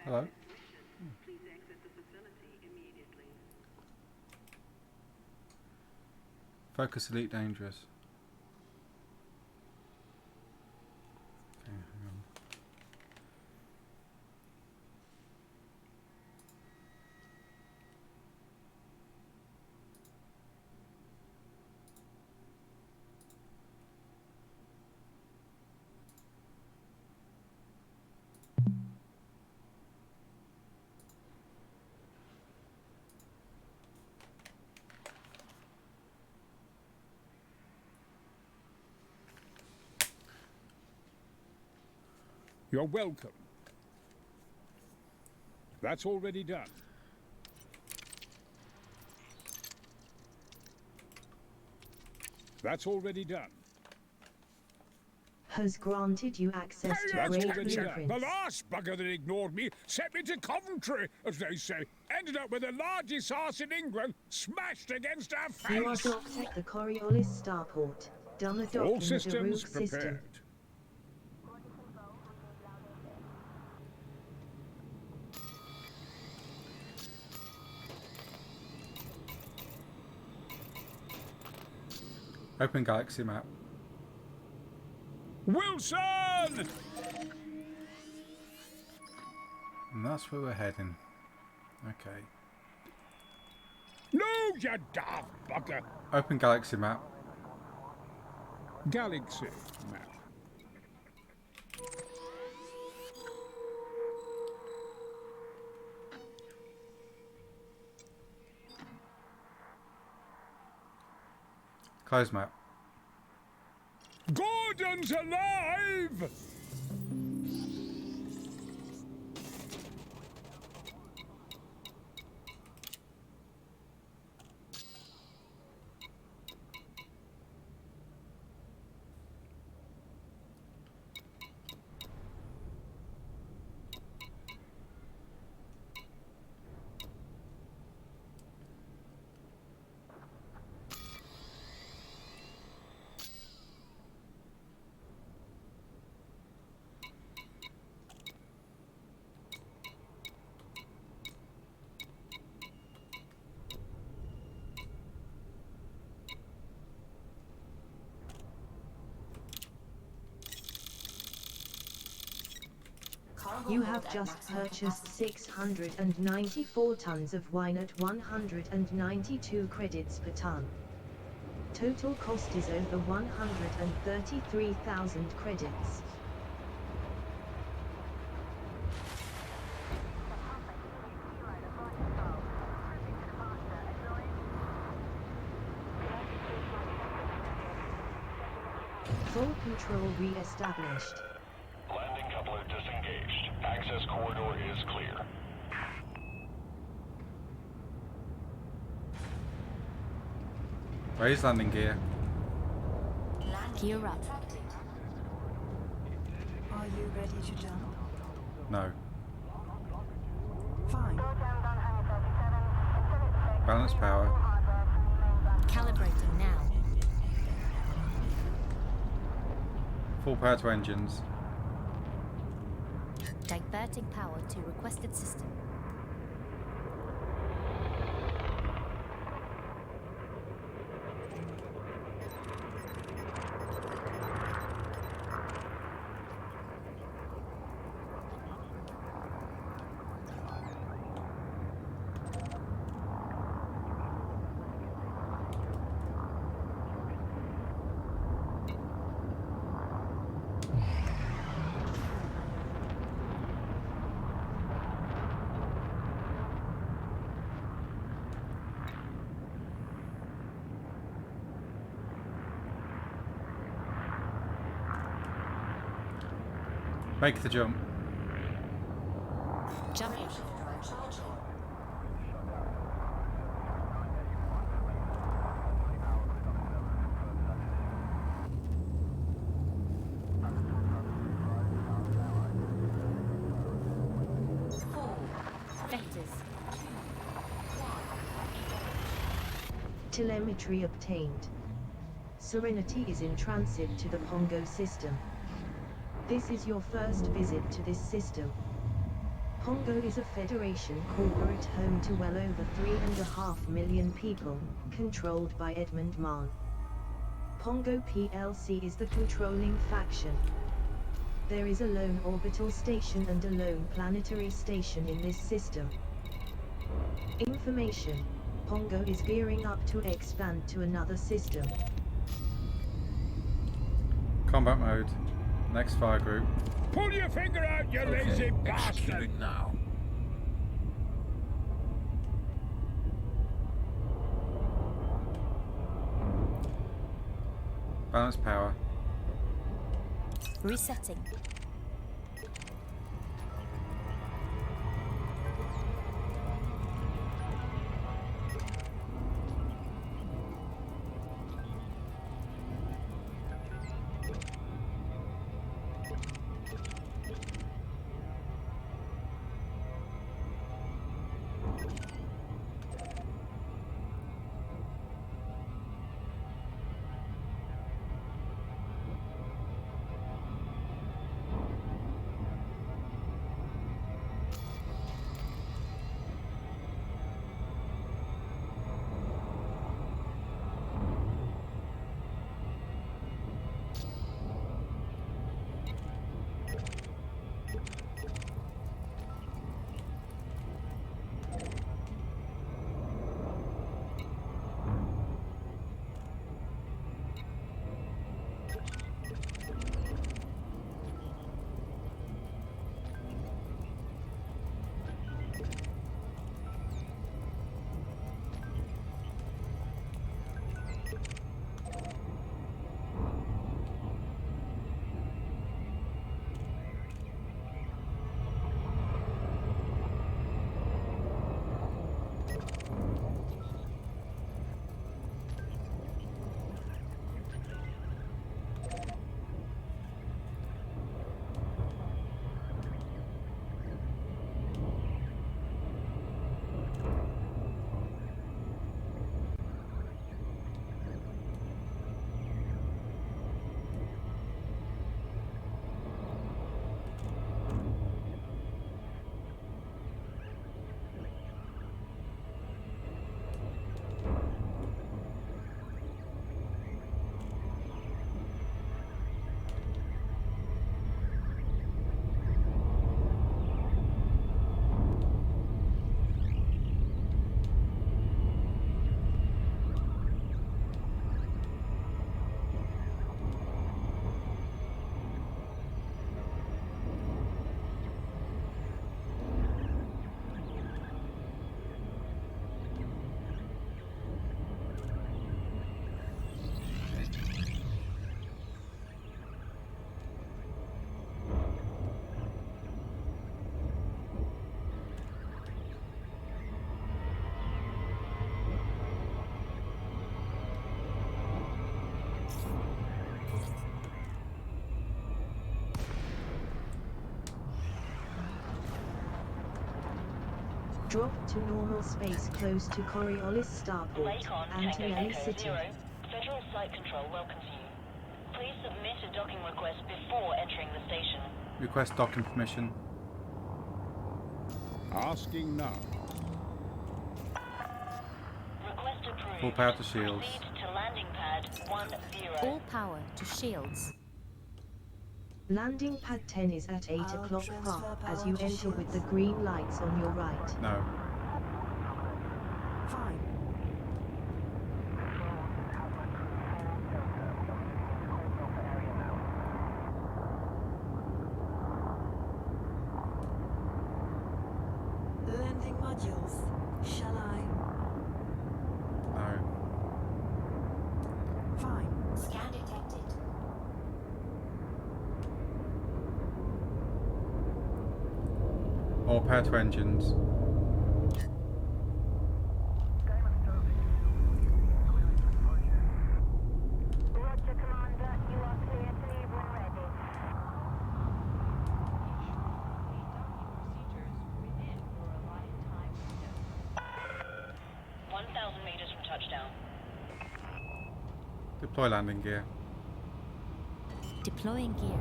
Hello. Focus Elite Dangerous. Okay, hang on. You're welcome. That's already done. That's already done. Has granted you access to That's great already done. The blueprints. last bugger that ignored me sent me to Coventry, as they say. Ended up with the largest arse in England, smashed against our You are face. docked at the Coriolis starport. Done the All docking of the systems Rook system. prepared. Open galaxy map. Wilson! And that's where we're heading. Okay. No, you daft bugger. Open galaxy map. Galaxy map. Close map. Gordon's alive! You have just purchased 694 tons of wine at 192 credits per ton. Total cost is over 133,000 credits. Full control re-established. Landing coupler disengaged. Access corridor is clear. Raise landing gear. Gear up. Are you ready to jump? No. Fine. Balance power. Calibrating now. Full power to engines. Diverting power to requested system. Make the jump. Jumping. Vectors. Telemetry obtained. Serenity is in transit to the Pongo system. This is your first visit to this system. Pongo is a Federation corporate home to well over 3.5 million people, controlled by Edmund Mann. Pongo plc is the controlling faction. There is a lone orbital station and a lone planetary station in this system. Information: Pongo is gearing up to expand to another system. Combat mode. Next fire group. Pull your finger out, you lazy bastard! Now. Balance power. Resetting. Drop to normal space close to Coriolis Starport, Lakon, Tango Antonelli Echo City. 0. Federal Flight Control welcomes you. Please submit a docking request before entering the station. Request docking permission. Asking now. Request approved. Full power to shields. Proceed to landing pad 10. All power to shields. Landing pad 10 is at 8 I'll o'clock transfer sharp as power you to enter with the shields. green lights on your right. No. Fine. Landing modules. Shall I? No. Fine. Scan detected. All power to engines. Roger, Commander. You are clear to leave when ready. 1,000 meters from touchdown. Deploy landing gear. Deploying gear.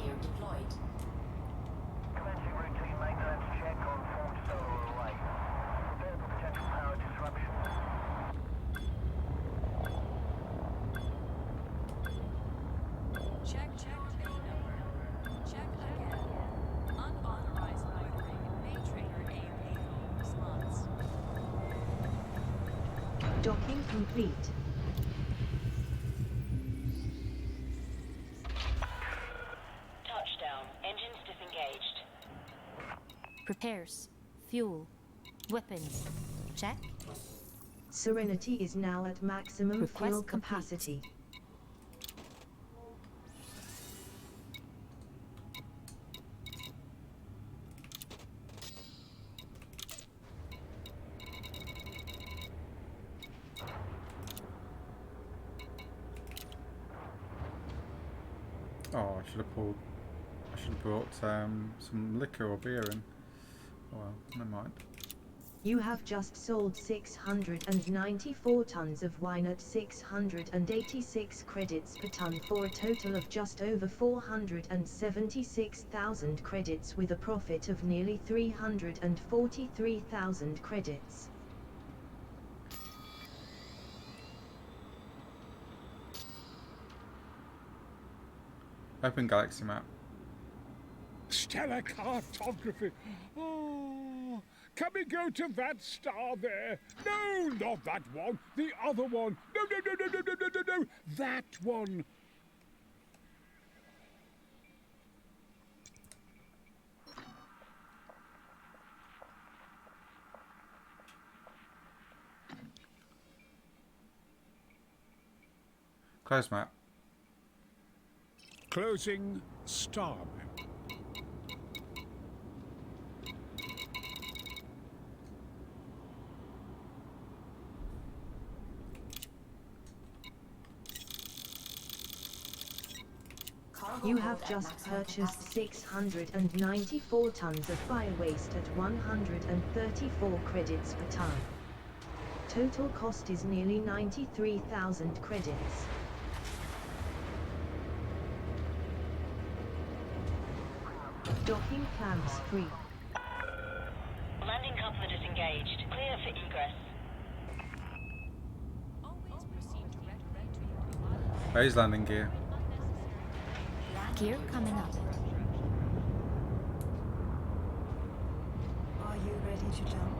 carrier deployed. Commencing routine maintenance check on formed solar array. Prepare for potential power disruptions. Check V number. Check again. Unauthorized loitering may trigger AMP response. Docking complete. Touchdown. Engines disengaged. Repairs. Fuel. Weapons. Check. Serenity is now at maximum Request fuel complete. capacity. Oh, I should have pulled. I should have brought some liquor or beer in. Oh well, never mind. You have just sold 694 tons of wine at 686 credits per ton for a total of just over 476,000 credits with a profit of nearly 343,000 credits. Open galaxy map. Stellar cartography. Oh, can we go to that star there? No, not that one. The other one. No, no, no, no, no, no, no, no, no. That one. Close map. Closing star map. You have just purchased 694 tons of fire waste at 134 credits per ton. Total cost is nearly 93,000 credits. Docking clamps free. Landing coupler disengaged. Clear for egress. Always proceed directly to your pilot. Base landing gear. Gear coming up. Are you ready to jump?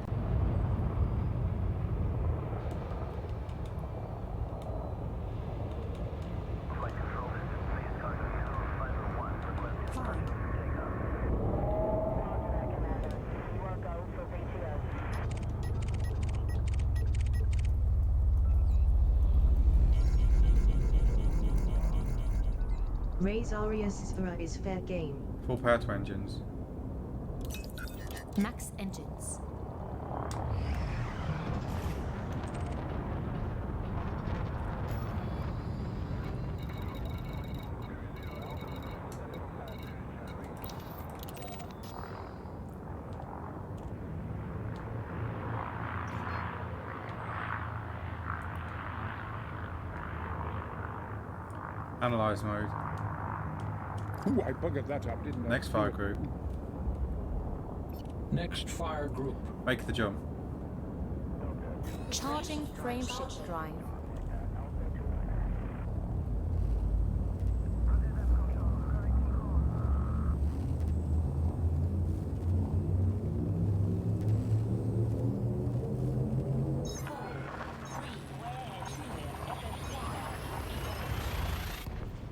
Flight control system, please target 0501. Requesting Fine. takeoff. Commander. You are go for VTO. Raise Arias Sphera is fair game. Full power to engines. Max engines. Analyze mode. Ooh, I buggered that up, didn't I? Next fire group. Next fire group. Make the jump. Charging frameshift drive.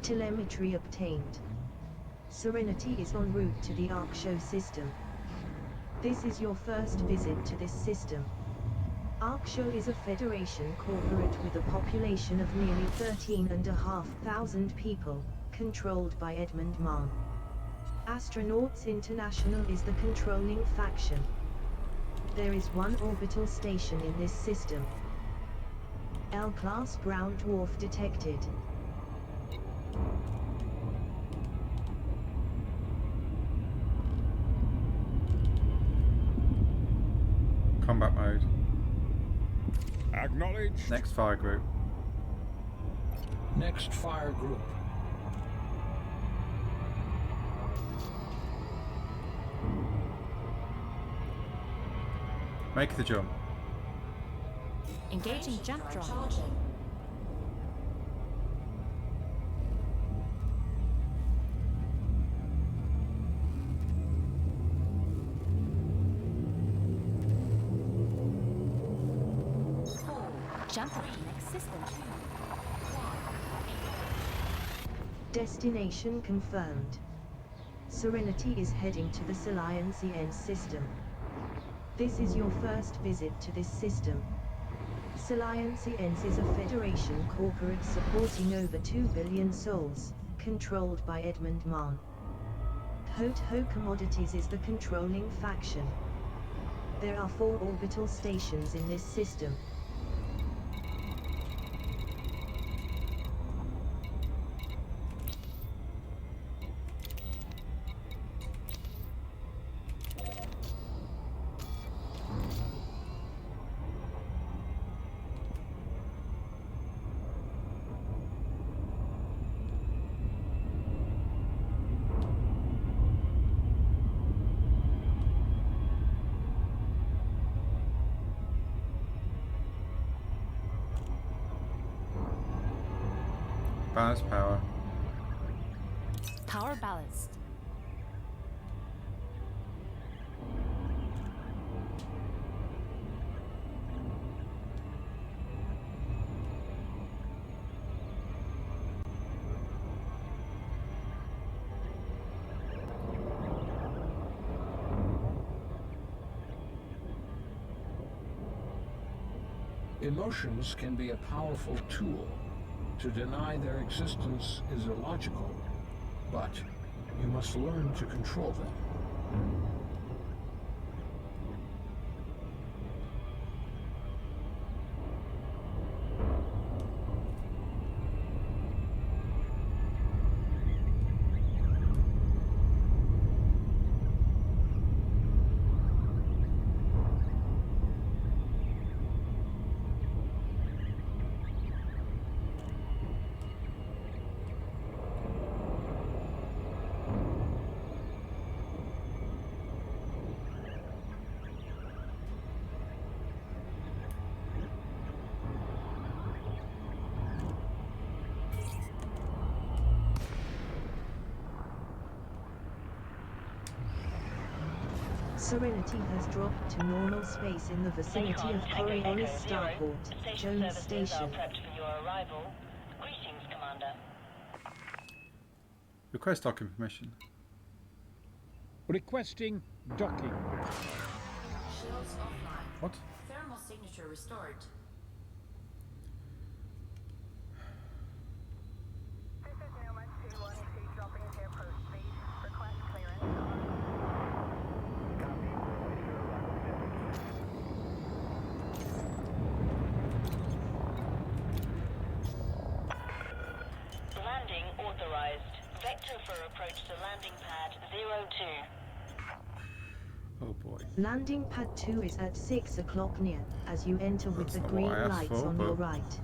Telemetry obtained. Serenity is en route to the Arkshow system. This is your first visit to this system. Arkshow is a Federation corporate with a population of nearly 13,500 people, controlled by Edmund Mann. Astronauts International is the controlling faction. There is one orbital station in this system. L-class brown dwarf detected. Combat mode. Acknowledged. Next fire group. Next fire group. Make the jump. Engaging jump drive. Jump up to next system. Destination confirmed. Serenity is heading to the Salience EN system. This is your first visit to this system. Salience ENS is a Federation corporate supporting over 2 billion souls, controlled by Edmund Mann. Ho Commodities is the controlling faction. There are 4 orbital stations in this system. Ballast power. Power balanced. Emotions can be a powerful tool. To deny their existence is illogical, but you must learn to control them. Serenity has dropped to normal space in the vicinity Recon of Tango Coriolis Echo Zero. Starport, Station Jones services Station. are prepped for your arrival. Greetings, Commander. Request docking permission. Requesting docking. Shields offline. What? Thermal signature restored. This is Noma 212 dropping into approach speed. Request clearance. Landing authorized. Vector for approach to landing pad 02. Oh boy. Landing pad 2 is at 6 o'clock near, as you enter with That's the not green what I asked lights for, on your but- right.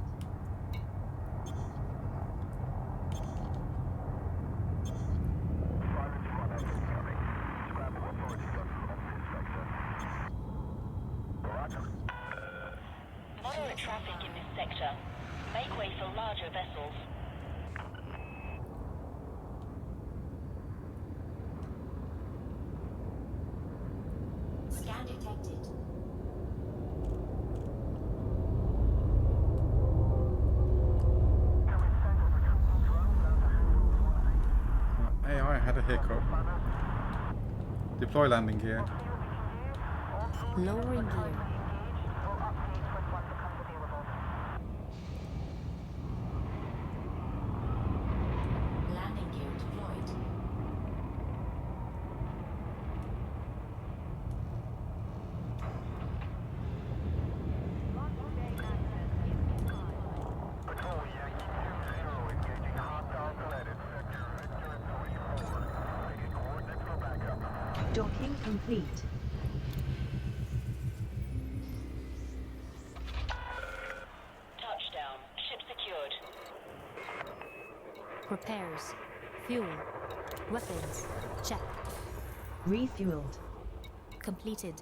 Moderate traffic in this sector. Make way for larger vessels. Scan detected. AI had a hiccup. Deploy landing gear. Lowering gear. Landing gear deployed. Patrol Yankee 2-0 engaging hostile planet sector Victor 3-4. Awaiting coordinates for backup. Docking complete. Touchdown. Ship secured. Repairs. Fuel. Weapons. Check. Refueled. Completed.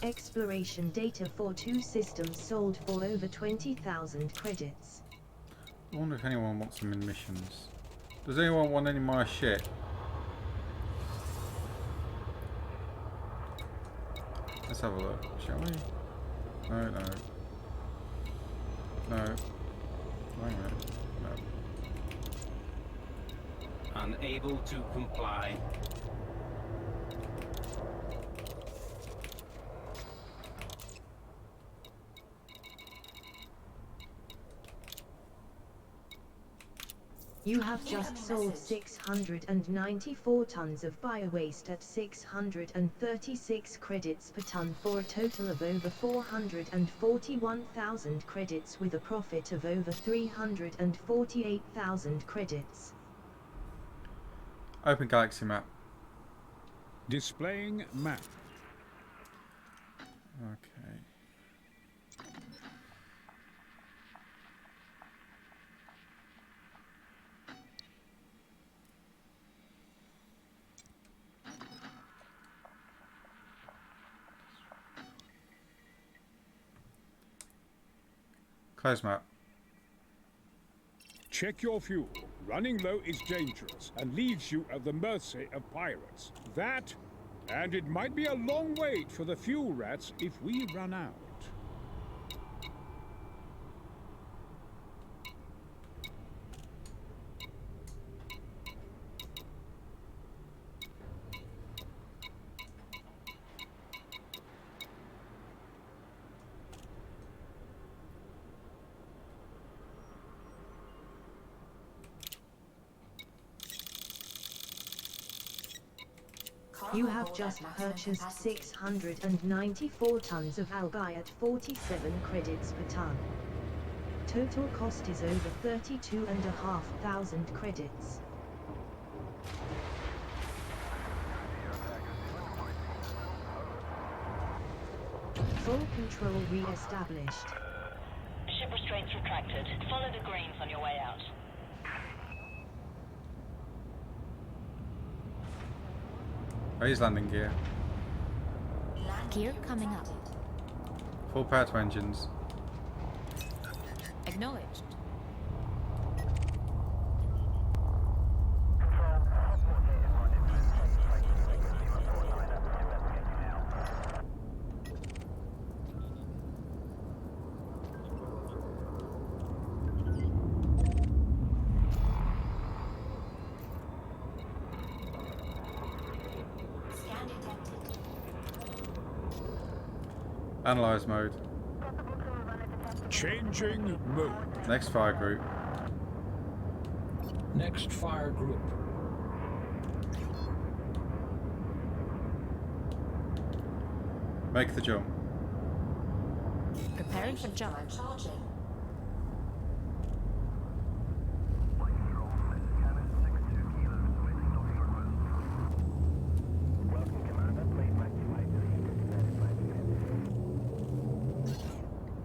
Exploration data for 2 systems sold for over 20,000 credits. I wonder if anyone wants them in missions. Does anyone want any of my shit? Let's have a look, shall we? No, no. No. Wait a minute. No. Unable to comply. You have just sold 694 tons of biowaste at 636 credits per ton for a total of over 441,000 credits with a profit of over 348,000 credits. Open galaxy map. Displaying map. Okay. Close map. Check your fuel. Running low is dangerous and leaves you at the mercy of pirates. That, and it might be a long wait for the fuel rats if we run out. You have just purchased 694 tons of algae at 47 credits per ton. Total cost is over 32,500 credits. Full control re-established. Ship restraints retracted. Follow the greens on your way out. Raise landing gear. Gear coming up. Full power to engines. Acknowledged. Analyze mode. Changing mode. Next fire group. Next fire group. Make the jump. Preparing for jump.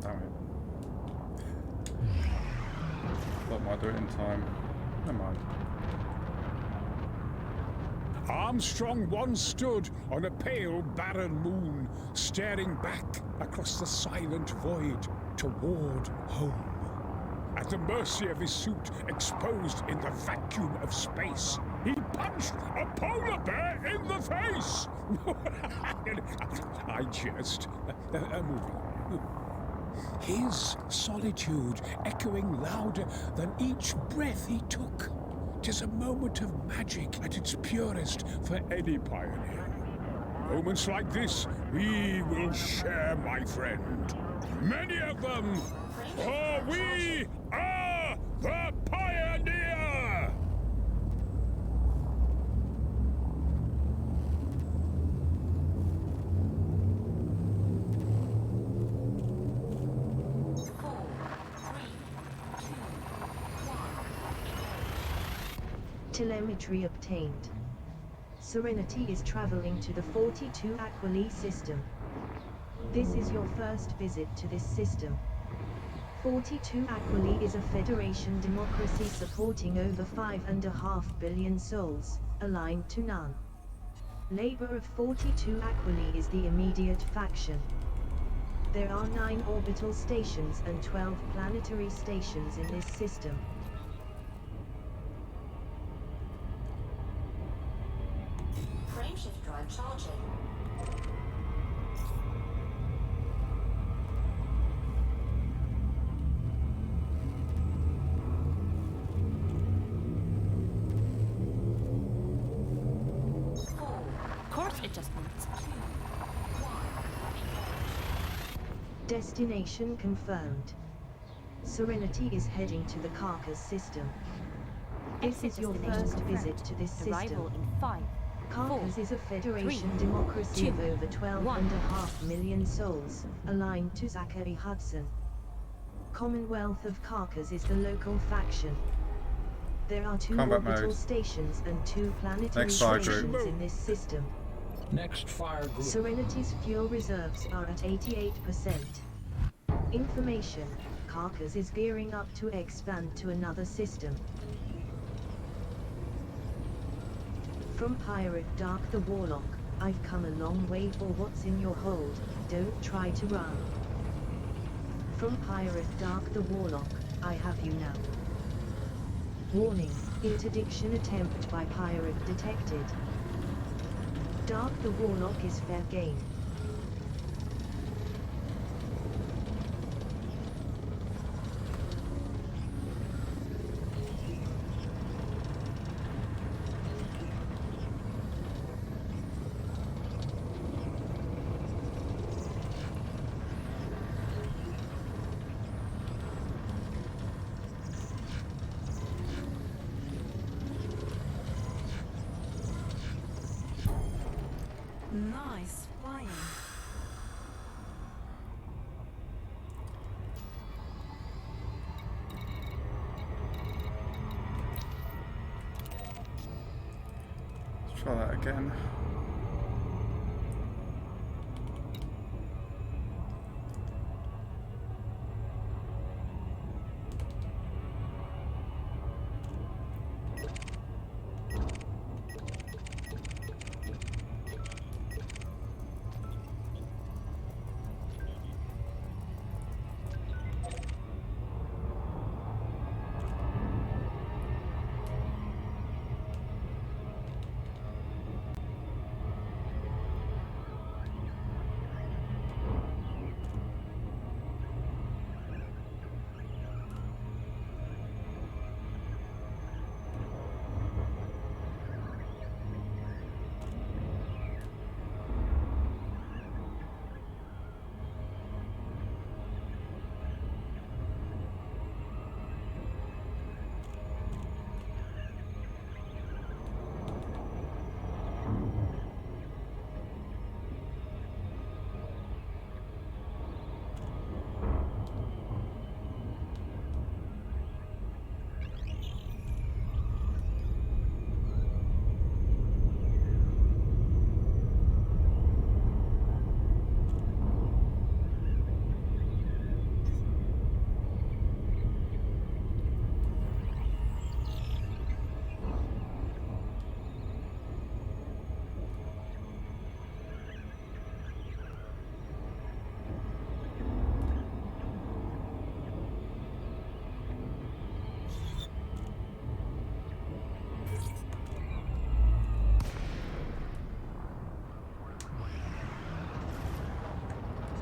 Damn it. Thought I might do it in time. Never mind. Armstrong once stood on a pale, barren moon, staring back across the silent void toward home. At the mercy of his suit exposed in the vacuum of space, he punched a polar bear in the face! I jest. Moving. His solitude echoing louder than each breath he took. 'Tis a moment of magic at its purest for any pioneer. Moments like this we will share, my friend. Many of them, for we are the Pioneer! Telemetry obtained. Serenity is traveling to the 42 Aquili system. This is your first visit to this system. 42 Aquili is a Federation democracy supporting over 5.5 billion souls, aligned to none. Labor of 42 Aquili is the immediate faction. There are 9 orbital stations and 12 planetary stations in this system. Frameshift drive charging. Course adjustments. Destination confirmed. Serenity is heading to the Carcass system. This Exit is your destination first confirmed. visit to this Arrival system. in 5, Carcass is a federation 3, democracy of 2, over 12.5 million souls, aligned to Zachary Hudson. Commonwealth of Carcass is the local faction. There are 2 Combat orbital mode. stations and 2 planetary Next fire stations group. in this system. Next fire group. Serenity's fuel reserves are at 88%. Information: Carcass is gearing up to expand to another system. From Pirate Dark the Warlock, I've come a long way for what's in your hold, don't try to run. From Pirate Dark the Warlock, I have you now. Warning, interdiction attempt by pirate detected. Dark the Warlock is fair game. Nice flying. Let's try that again.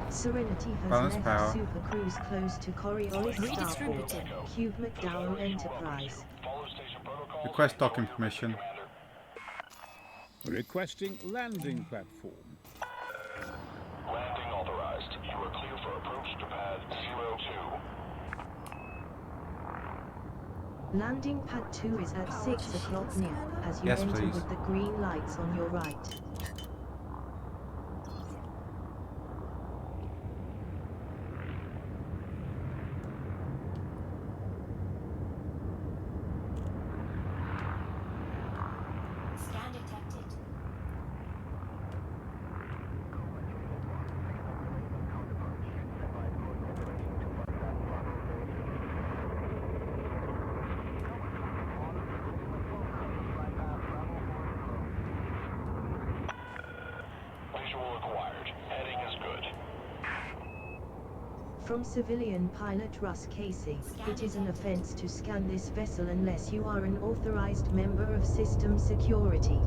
Serenity has Balance left power. Super Cruise close to Coriolis Starport, Redistributing. Cube McDowell Enterprise. Follow station protocols. Request docking permission. Requesting landing platform. Landing authorized. You are clear for approach to pad 02. Landing pad 2 is at 6 o'clock near, as you Yes, enter please. with the green lights on your right. Scan detected. From civilian pilot Russ Casey, it is an offense to scan this vessel unless you are an authorized member of system security.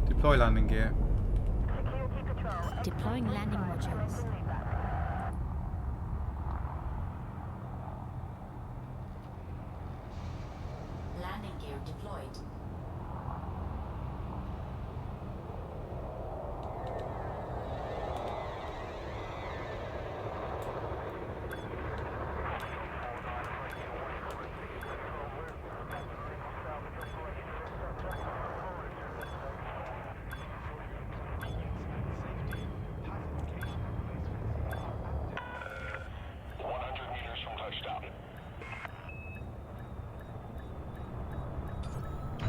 Deploy landing gear. Security patrol. Deploying landing modules. Landing gear deployed.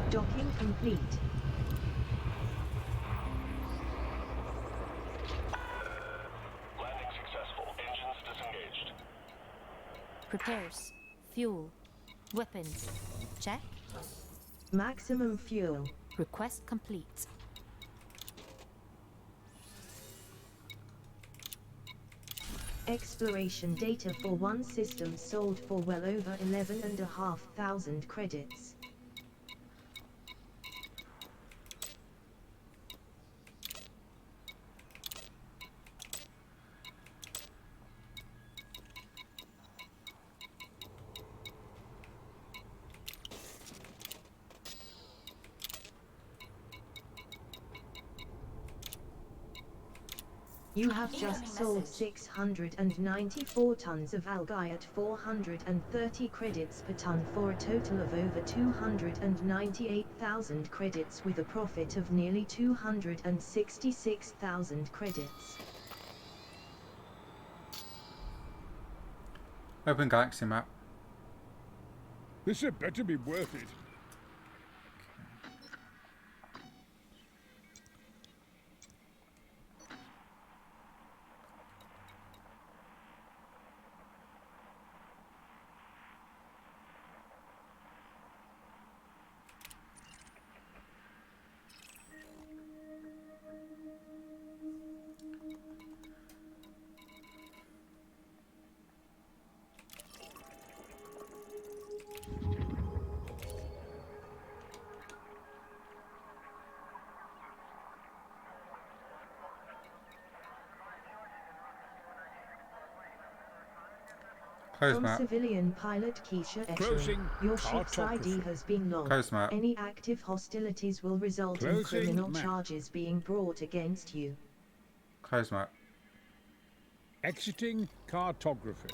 Docking complete. Landing successful. Engines disengaged. Repairs. Fuel. Weapons. Check. Maximum fuel. Request complete. Exploration data for one system sold for well over 11,500 credits. You have just sold 694 tons of algae at 430 credits per ton for a total of over 298,000 credits with a profit of nearly 266,000 credits. Open galaxy map. This had better be worth it. Close From map. civilian pilot Keisha Closing Eshering, your ship's ID cartography. has been logged. Close map. Any active hostilities will result in Closing criminal map. charges being brought against you. Close map. Exiting cartography.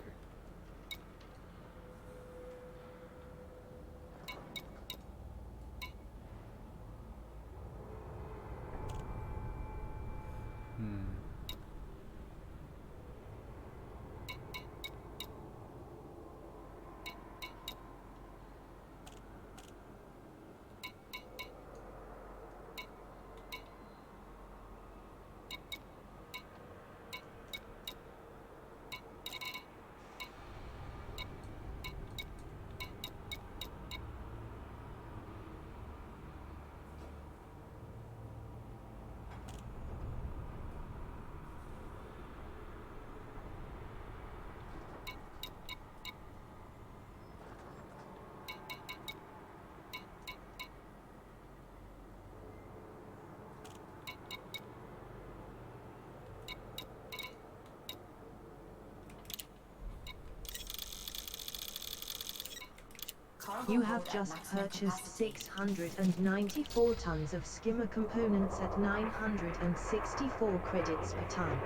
You have just purchased 694 tons of skimmer components at 964 credits per ton.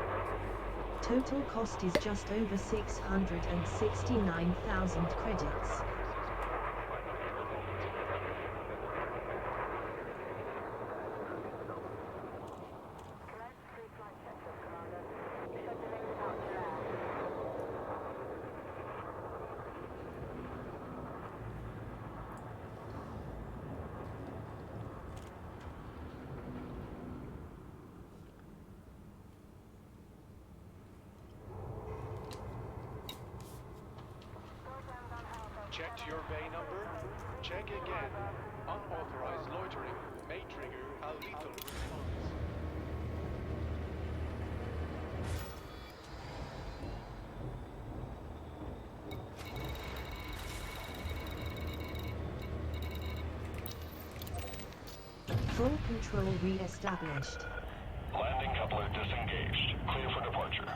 Total cost is just over 669,000 credits. Checked your bay number? Check again. Unauthorized loitering may trigger a lethal response. Full control re-established. Landing coupler disengaged. Clear for departure.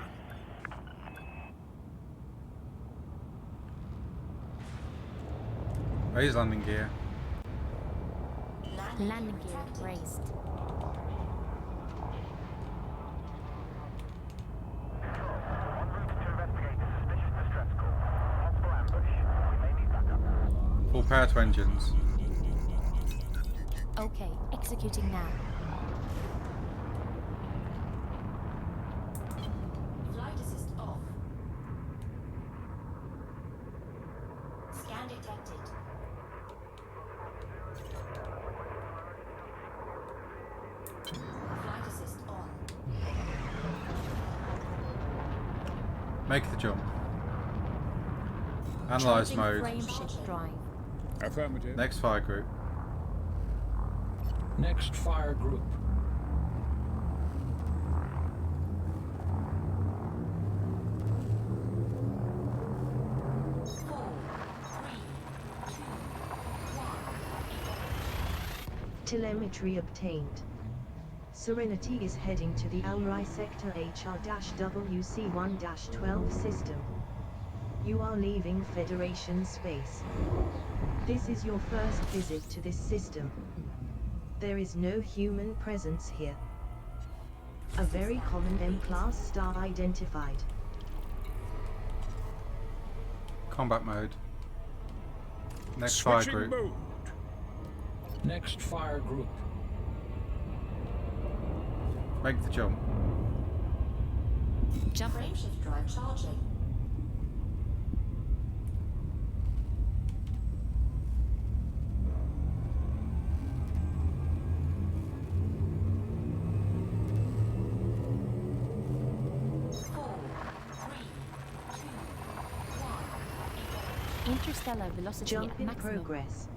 Raise landing gear. Landing gear raised. Full power to engines. Okay, executing now. Flight assist off. Scan detected. Flight assist on. Make the jump. Analyze Charging mode. frame shift drive. Affirmative. Next fire group. Next fire group. Telemetry obtained. Serenity is heading to the Alrai Sector HR-WC1-12 system. You are leaving Federation space. This is your first visit to this system. There is no human presence here. A very common M-class star identified. Combat mode. Next fire Switching group. mode. Next fire group. Make the jump. Jump frame shift drive charging. Interstellar velocity Jump at in maximum. progress.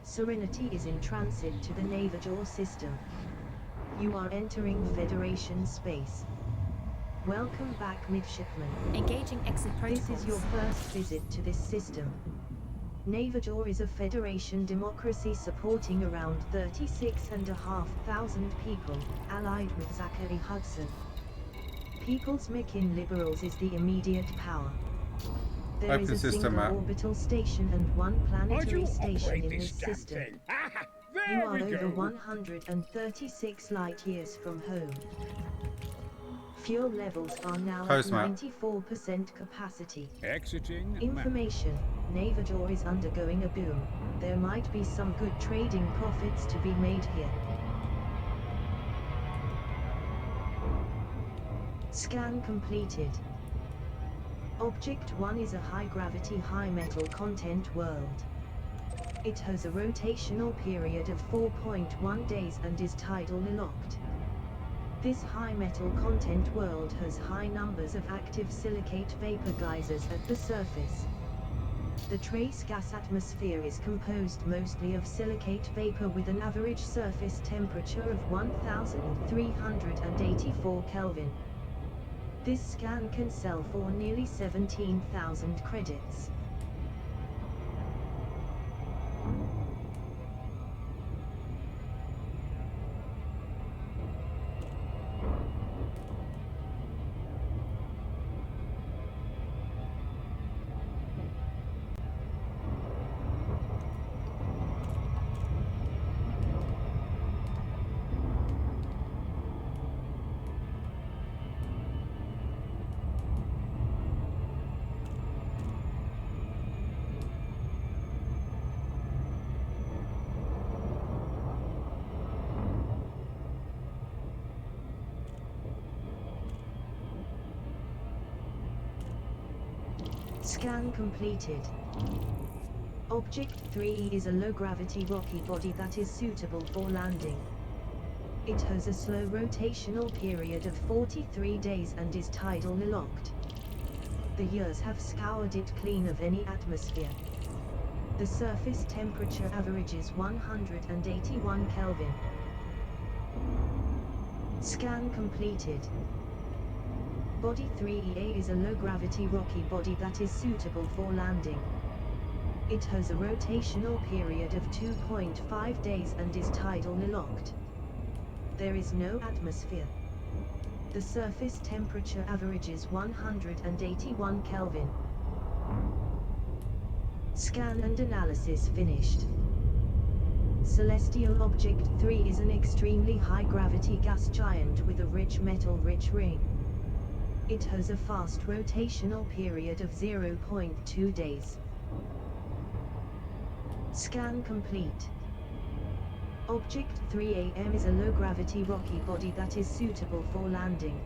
Serenity is in transit to the Navigor system. You are entering Federation space. Welcome back, midshipman. Engaging exit protocols. This is your first visit to this system. Navigor is a Federation democracy supporting around 36,500 people, allied with Zachary Hudson. People's Makin Liberals is the immediate power. There Open is a system single map. orbital station and one Why do planetary you station operate in this this damn system. thing? You There are we over go. 136 light years from home. Fuel levels are now Close at map. 94% capacity. Exiting map. Information: Navigor is undergoing a boom. There might be some good trading profits to be made here. Scan completed. Object 1 is a high-gravity, high-metal content world. It has a rotational period of 4.1 days and is tidally locked. This high-metal content world has high numbers of active silicate vapor geysers at the surface. The trace gas atmosphere is composed mostly of silicate vapor with an average surface temperature of 1384 Kelvin. This scan can sell for nearly 17,000 credits. Scan completed. Object 3 is a low-gravity rocky body that is suitable for landing. It has a slow rotational period of 43 days and is tidally locked. The years have scoured it clean of any atmosphere. The surface temperature averages 181 Kelvin. Scan completed. Body 3EA is a low-gravity rocky body that is suitable for landing. It has a rotational period of 2.5 days and is tidally locked. There is no atmosphere. The surface temperature averages 181 Kelvin. Scan and analysis finished. Celestial Object 3 is an extremely high-gravity gas giant with a rich metal-rich ring. It has a fast rotational period of 0.2 days. Scan complete. Object 3AM is a low-gravity rocky body that is suitable for landing.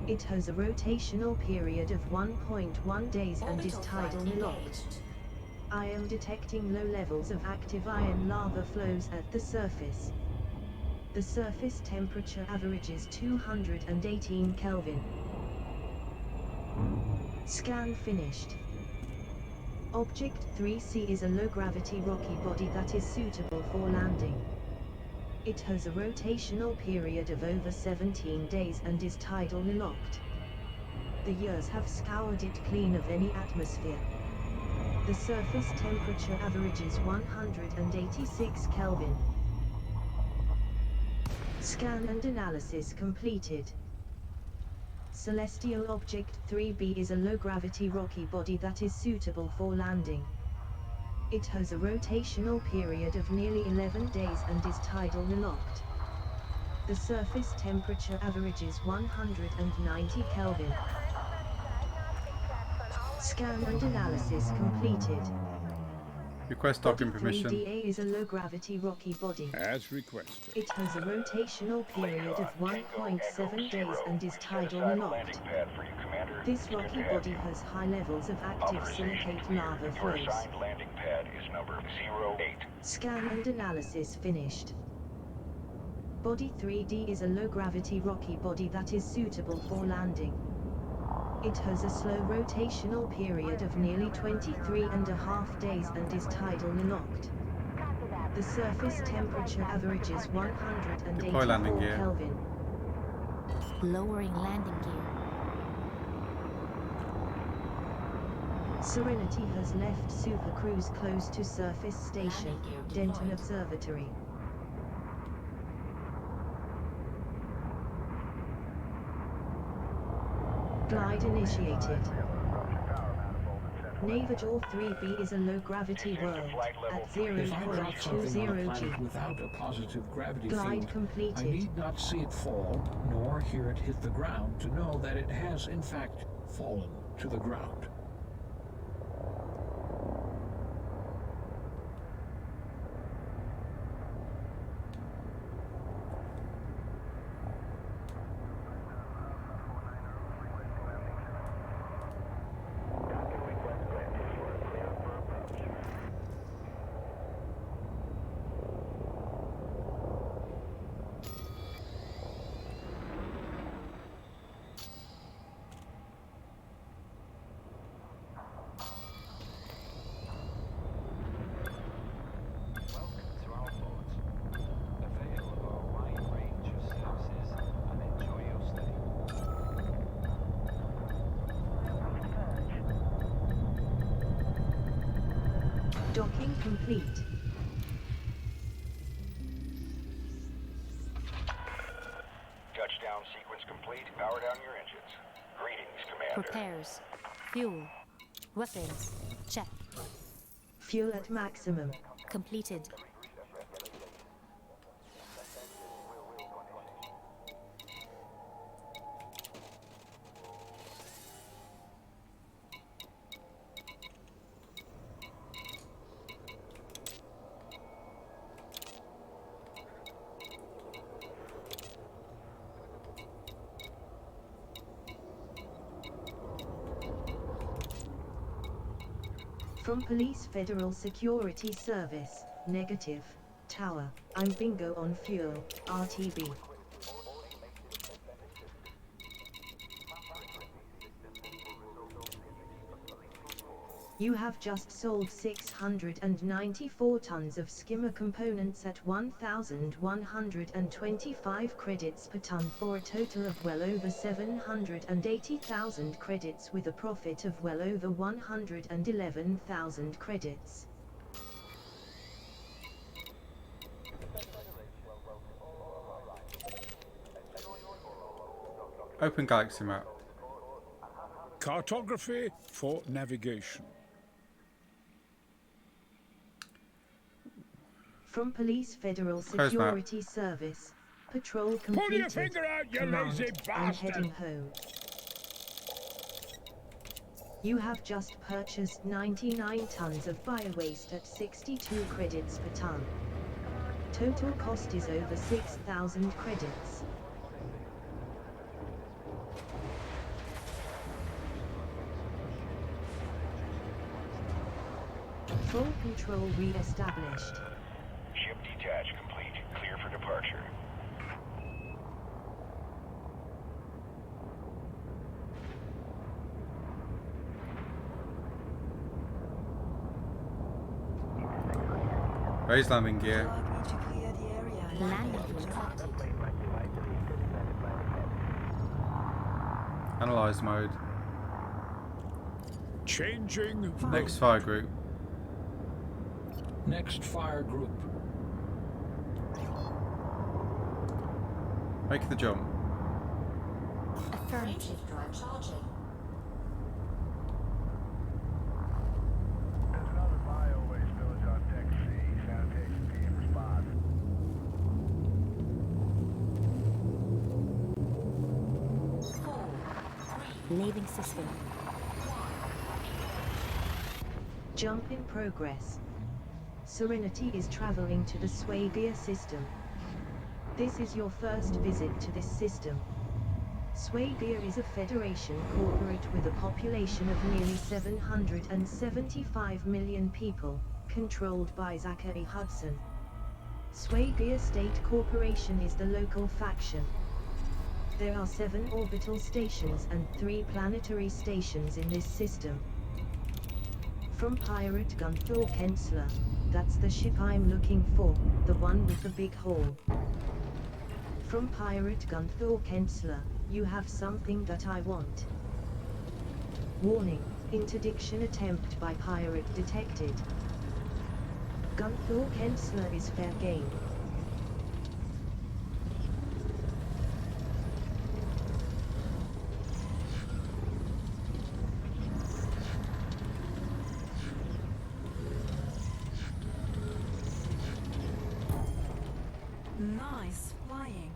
It has a rotational period of 1.1 days and is tidally locked. I am detecting low levels of active iron lava flows at the surface. The surface temperature averages 218 Kelvin. Scan finished. Object 3C is a low-gravity rocky body that is suitable for landing. It has a rotational period of over 17 days and is tidally locked. The years have scoured it clean of any atmosphere. The surface temperature averages 186 Kelvin. Scan and analysis completed. Celestial Object 3B is a low-gravity rocky body that is suitable for landing. It has a rotational period of nearly 11 days and is tidally locked. The surface temperature averages 190 Kelvin. Scan and analysis completed. Request docking Body permission. 3DA is a low-gravity rocky body. As requested. It has a rotational period of 1.7 days and is tidally locked. This rocky body has high levels of active silicate lava flows. Landing pad is number 08. Scan and analysis finished. Body 3D is a low-gravity rocky body that is suitable for landing. It has a slow rotational period of nearly 23.5 days and is tidally locked. The surface temperature averages 184 landing gear. Kelvin. Lowering landing gear. Serenity has left Super Cruise close to surface station, Denton Observatory. Glide initiated. Navigel 3B is a low-gravity world at If I drop something on a 0.20 G. planet without a positive gravity Glide field, I completed. need not see it fall, nor hear it hit the ground to know that it has, in fact, fallen to the ground. Docking complete. Touchdown sequence complete. Power down your engines. Greetings, Commander. Repairs. Fuel. Weapons. Check. Fuel at maximum. Completed. From Police Federal Security Service, negative. Tower, I'm bingo on fuel, RTB. You have just sold 694 tons of skimmer components at 1,125 credits per ton for a total of well over 780,000 credits with a profit of well over 111,000 credits. Open galaxy map. Cartography for navigation. From Police Federal Close map. Security Service. Patrol completed. Pull your finger out, you Command, lazy I'm bastard! heading home. You have just purchased 99 tons of biowaste at 62 credits per ton. Total cost is over 6,000 credits. Full control re-established. Ship detach complete. Clear for departure. Raise landing gear. Landing gear detected. Analyze mode. Changing Next fire group. Next fire group. Make the jump. Affirmative. There's another biowaste village on Deck C. Sanitation team responds. Leaving system. Jump in progress. Serenity is traveling to the Swagir system. This is your first visit to this system. Swagir is a Federation corporate with a population of nearly 775 million people, controlled by Zachary Hudson. Swagir State Corporation is the local faction. There are 7 orbital stations and 3 planetary stations in this system. From Pirate Gunthor Kensler, that's the ship I'm looking for, the one with the big hole. From Pirate Gunthor Kensler, you have something that I want. Warning, interdiction attempt by pirate detected. Gunthor Kensler is fair game. Nice flying.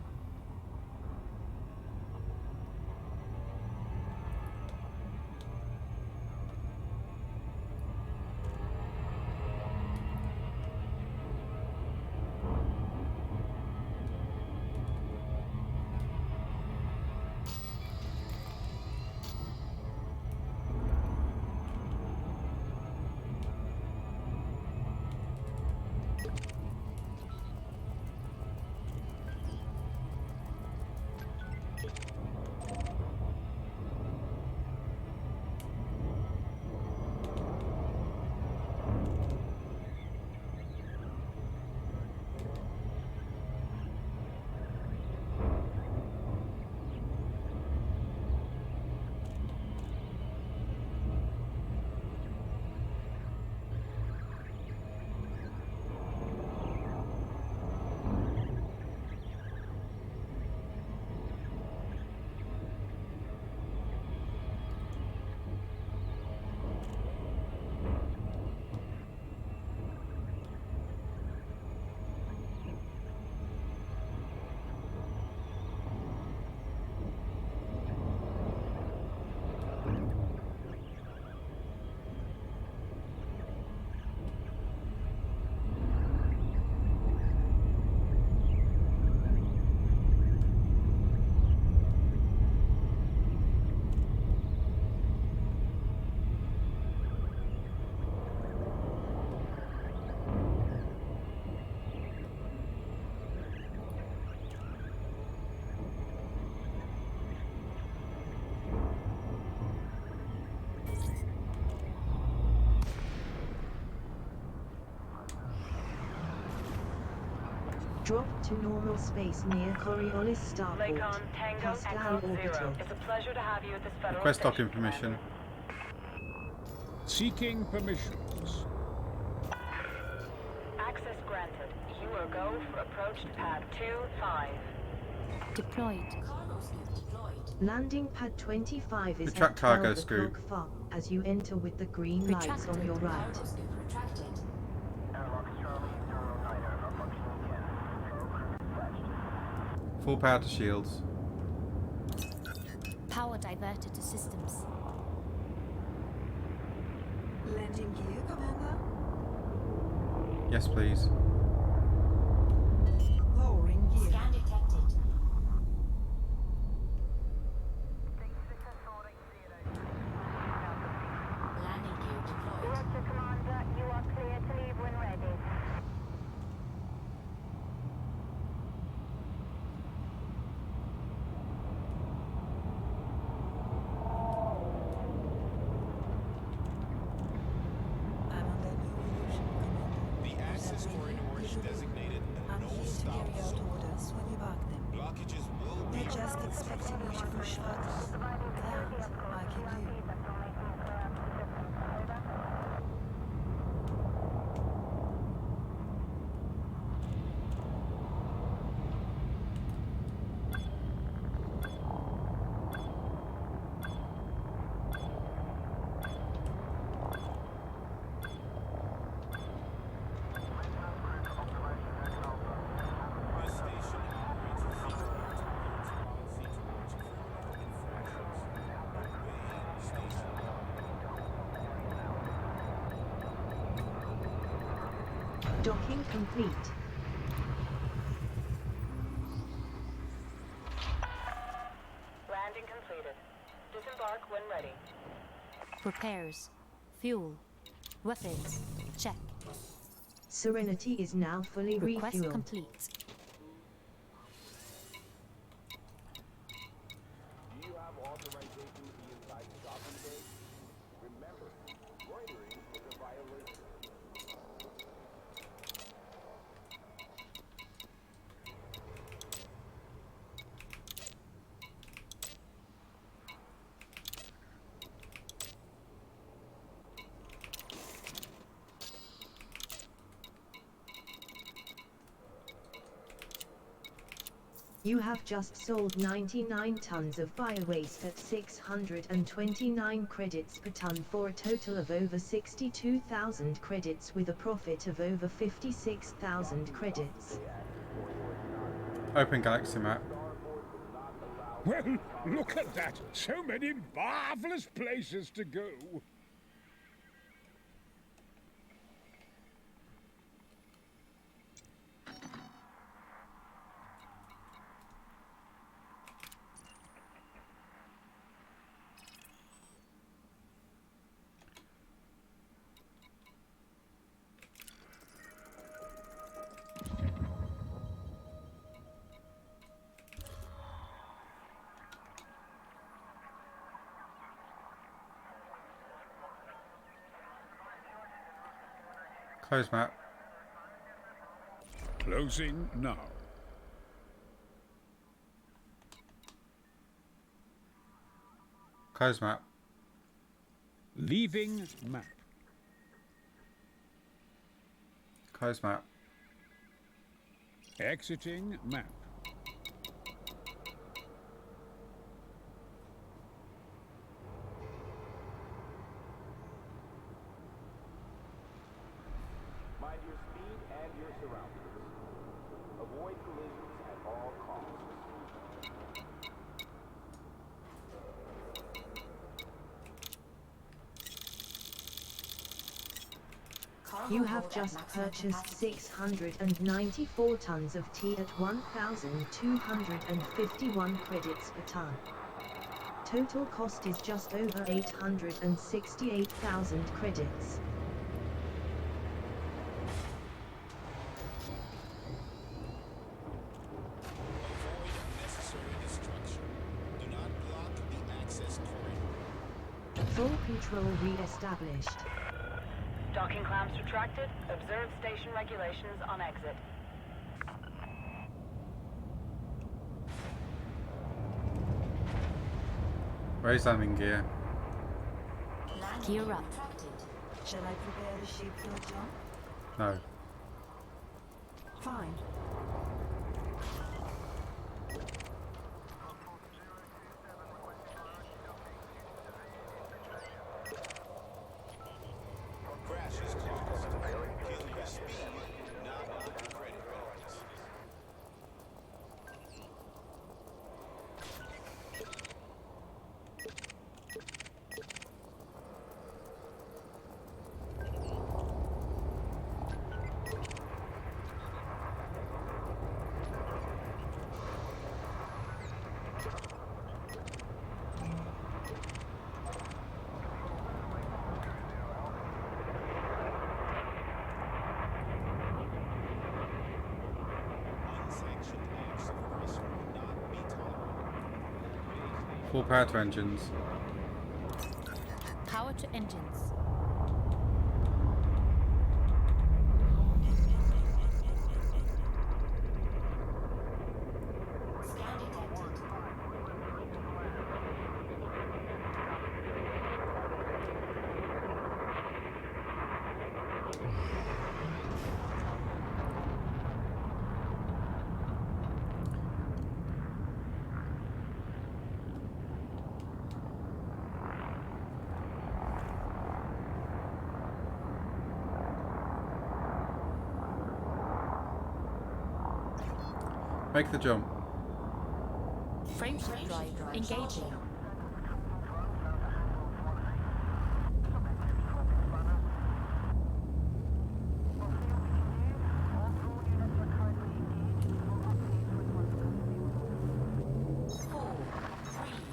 Drop to normal space near Coriolis Starport. Lakon Tango Pascal Echo Orbital. 0. It's a pleasure to have you at this federal Request station, docking permission. Seeking permissions. Access granted. You are go for approach to pad 2-5. Deployed. Landing pad 25 is Retract at cargo 12 scoop. o'clock far as you enter with the green lights on Retracted. your right. Airlock Charlie 09 are functioning 10. Dispatched. Full power to shields. Power diverted to systems. Landing gear, Commander. Yes, please. Lowering gear. Scan detected. Landing gear deployed. Roger, Commander. You are clear to leave when ready. I'm under new illusion, Commander. The access corridor is designated a I'm here to no-stop carry out zone. orders when you bark them. Blockages will be They're just expecting me to push buttons. That I can do. This station operates a zero-tolerance policy towards criminal infractions. Obey station. Docking complete. Landing completed. Disembark when ready. Repairs. Fuel. Weapons. Check. Serenity is now fully Request refueled. complete. Do you have authorization to be inside the docking bay? Remember, loitering is a violation. You have just sold 99 tons of biowaste at 629 credits per ton for a total of over 62,000 credits with a profit of over 56,000 credits. Open galaxy map. Well, look at that. So many marvelous places to go. Close map. Closing now. Close map. Leaving map. Close map. Exiting map. Mind your speed and your surroundings. Avoid collisions at all costs. You have just purchased 694 tons of tea at 1,251 credits per ton. Total cost is just over 868,000 credits. Avoid unnecessary destruction. Do not block the access corridor. Full control re-established. Docking clamps retracted. Observe station regulations on exit. Raise landing gear. Gear up. Shall I prepare the ship for a jump? No. Fine. Crash is caused. Kill your speed, not your credit cards. Unsanctioned acts of aggression will not be tolerated. Full power to engines. Power to engines. Scan detected. Make the jump. Frameshift drive engaging.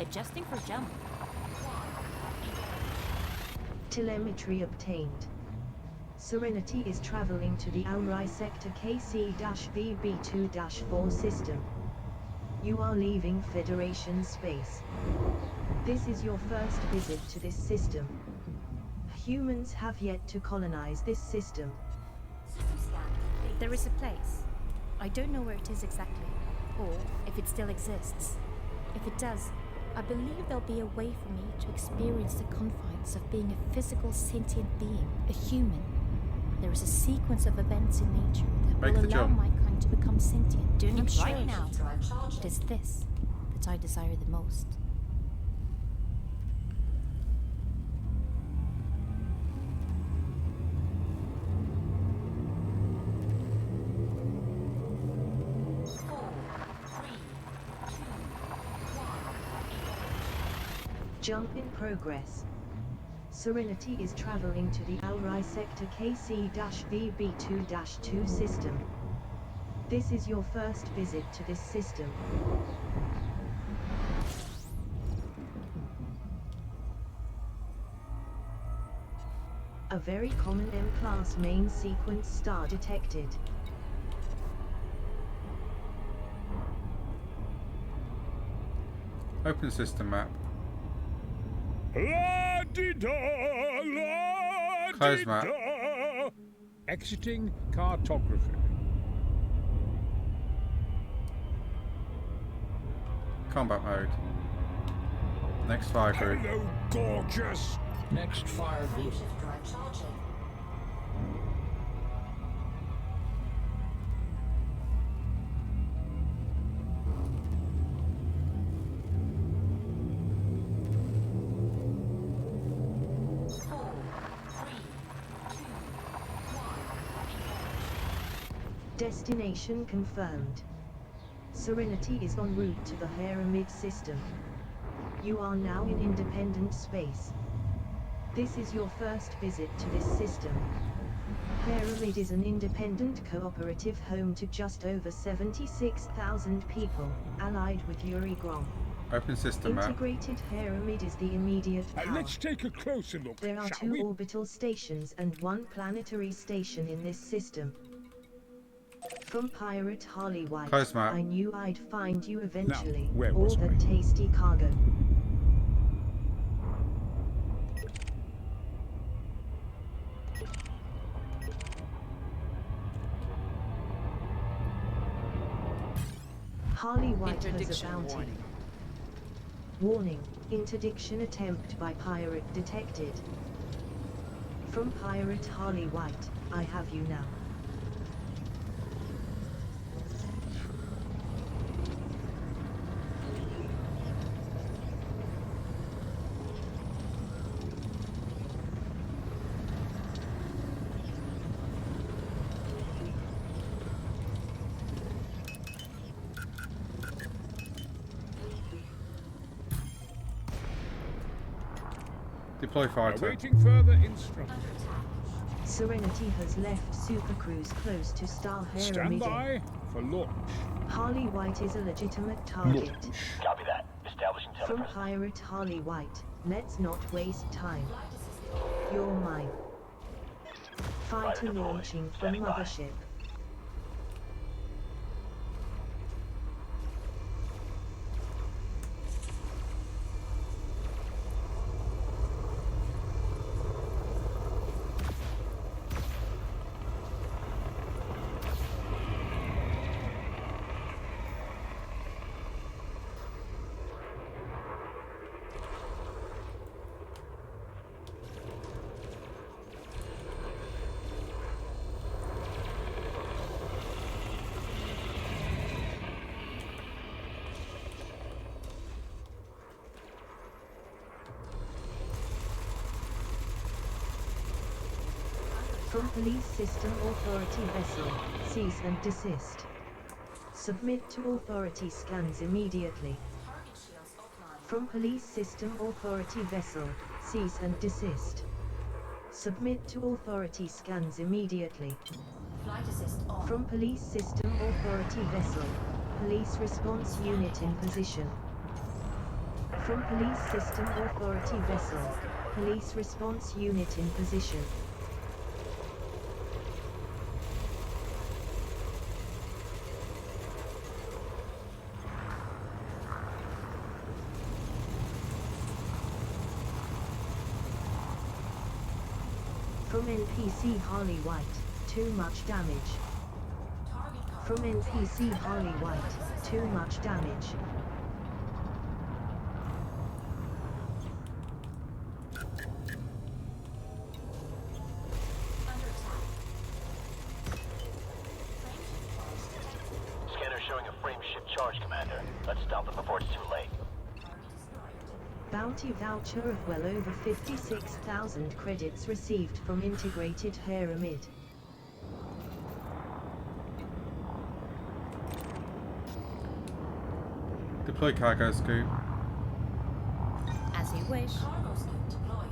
Adjusting for jump. Telemetry obtained. Serenity is traveling to the Alrai sector KC-VB2-4 system. You are leaving Federation space. This is your first visit to this system. Humans have yet to colonize this system. There is a place. I don't know where it is exactly, or if it still exists. If it does, I believe there'll be a way for me to experience the confines of being a physical sentient being, a human. There is a sequence of events in nature that Make will the allow jump. my kind to become sentient. Doing it sure right now. it's It is this that I desire the most. Jump in progress. Serenity is traveling to the Alrai sector KC-VB2-2 system. This is your first visit to this system. A very common M-class main sequence star detected. Open system map. La-di-da, Close map. la-di-da. Exiting cartography. Combat mode. Next fire group. Hello, gorgeous. Next fire group. Destination confirmed. Serenity is en route to the Pyramid system. You are now in independent space. This is your first visit to this system. Pyramid is an independent cooperative home to just over 76,000 people, allied with Yuri Grom. Open system map. Integrated Pyramid is the immediate power. Let's take a closer look, There are shall 2 we? orbital stations and 1 planetary station in this system. From Pirate Harley White, Close map. I knew I'd find you eventually. where All was that I? tasty cargo. Harley White has a bounty. Warning, interdiction attempt by pirate detected. From Pirate Harley White, I have you now. Deploy fighter. Awaiting further instructions. Serenity has left Supercruise close to Star Stand Pyramid. by for launch. Harley White is a legitimate target. Copy that. Establishing From telepresence. Pirate Harley White, let's not waste time. You're mine. Fighter deployed. launching from Standing by. Mothership. From Police System Authority vessel, cease and desist. Submit to Authority scans immediately. From Police System Authority vessel, cease and desist. Submit to Authority scans immediately. Flight assist on. From Police System Authority vessel, Police Response Unit in position. From Police System Authority vessel, Police Response Unit in position. From NPC Harley White, too much damage. From NPC Harley White, too much damage. Scanner showing a frame shift charge, Commander. Let's stop them before it's too late. Bounty voucher of well over 56,000 credits received from Integrated Pyramid. Deploy cargo scoop. As you wish. Cargo scoop deployed.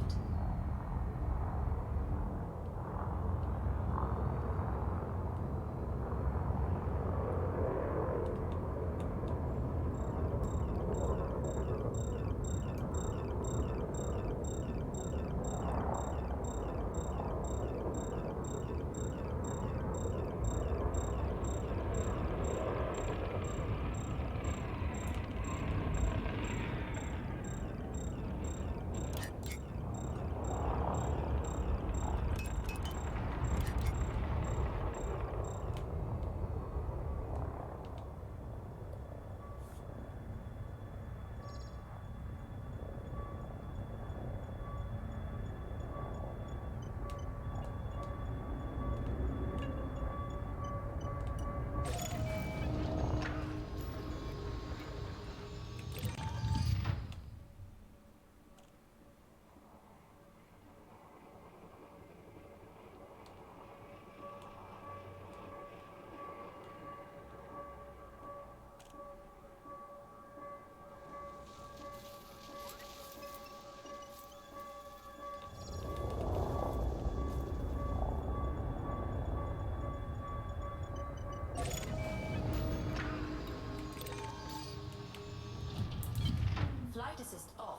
Flight assist off.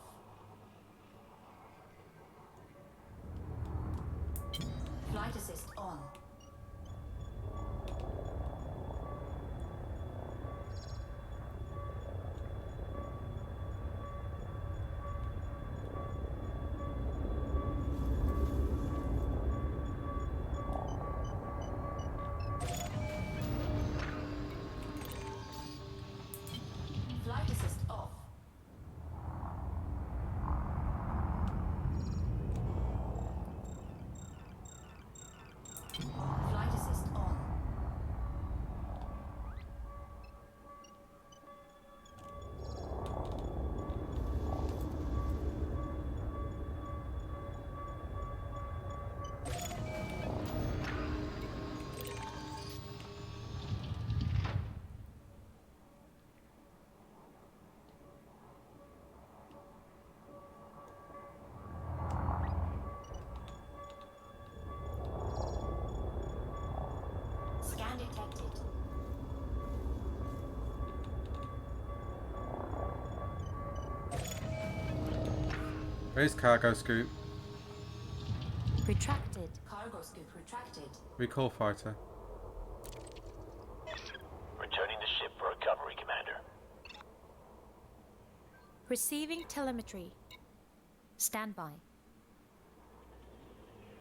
Flight assist on. Flight assist off. Where's cargo scoop? Retracted. Cargo scoop retracted. Recall fighter. Returning to ship for recovery, Commander. Receiving telemetry. Standby.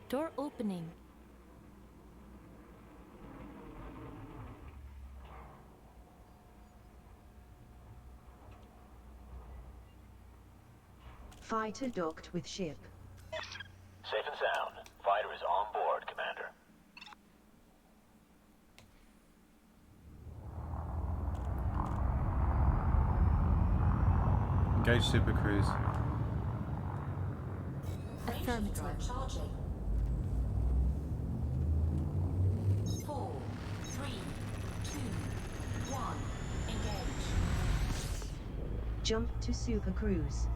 Door opening. Fighter docked with ship. Safe and sound. Fighter is on board, Commander. Engage Super Cruise. Affirmative. Charging. 4, 3, 2, 1. Engage. Jump to Super Cruise.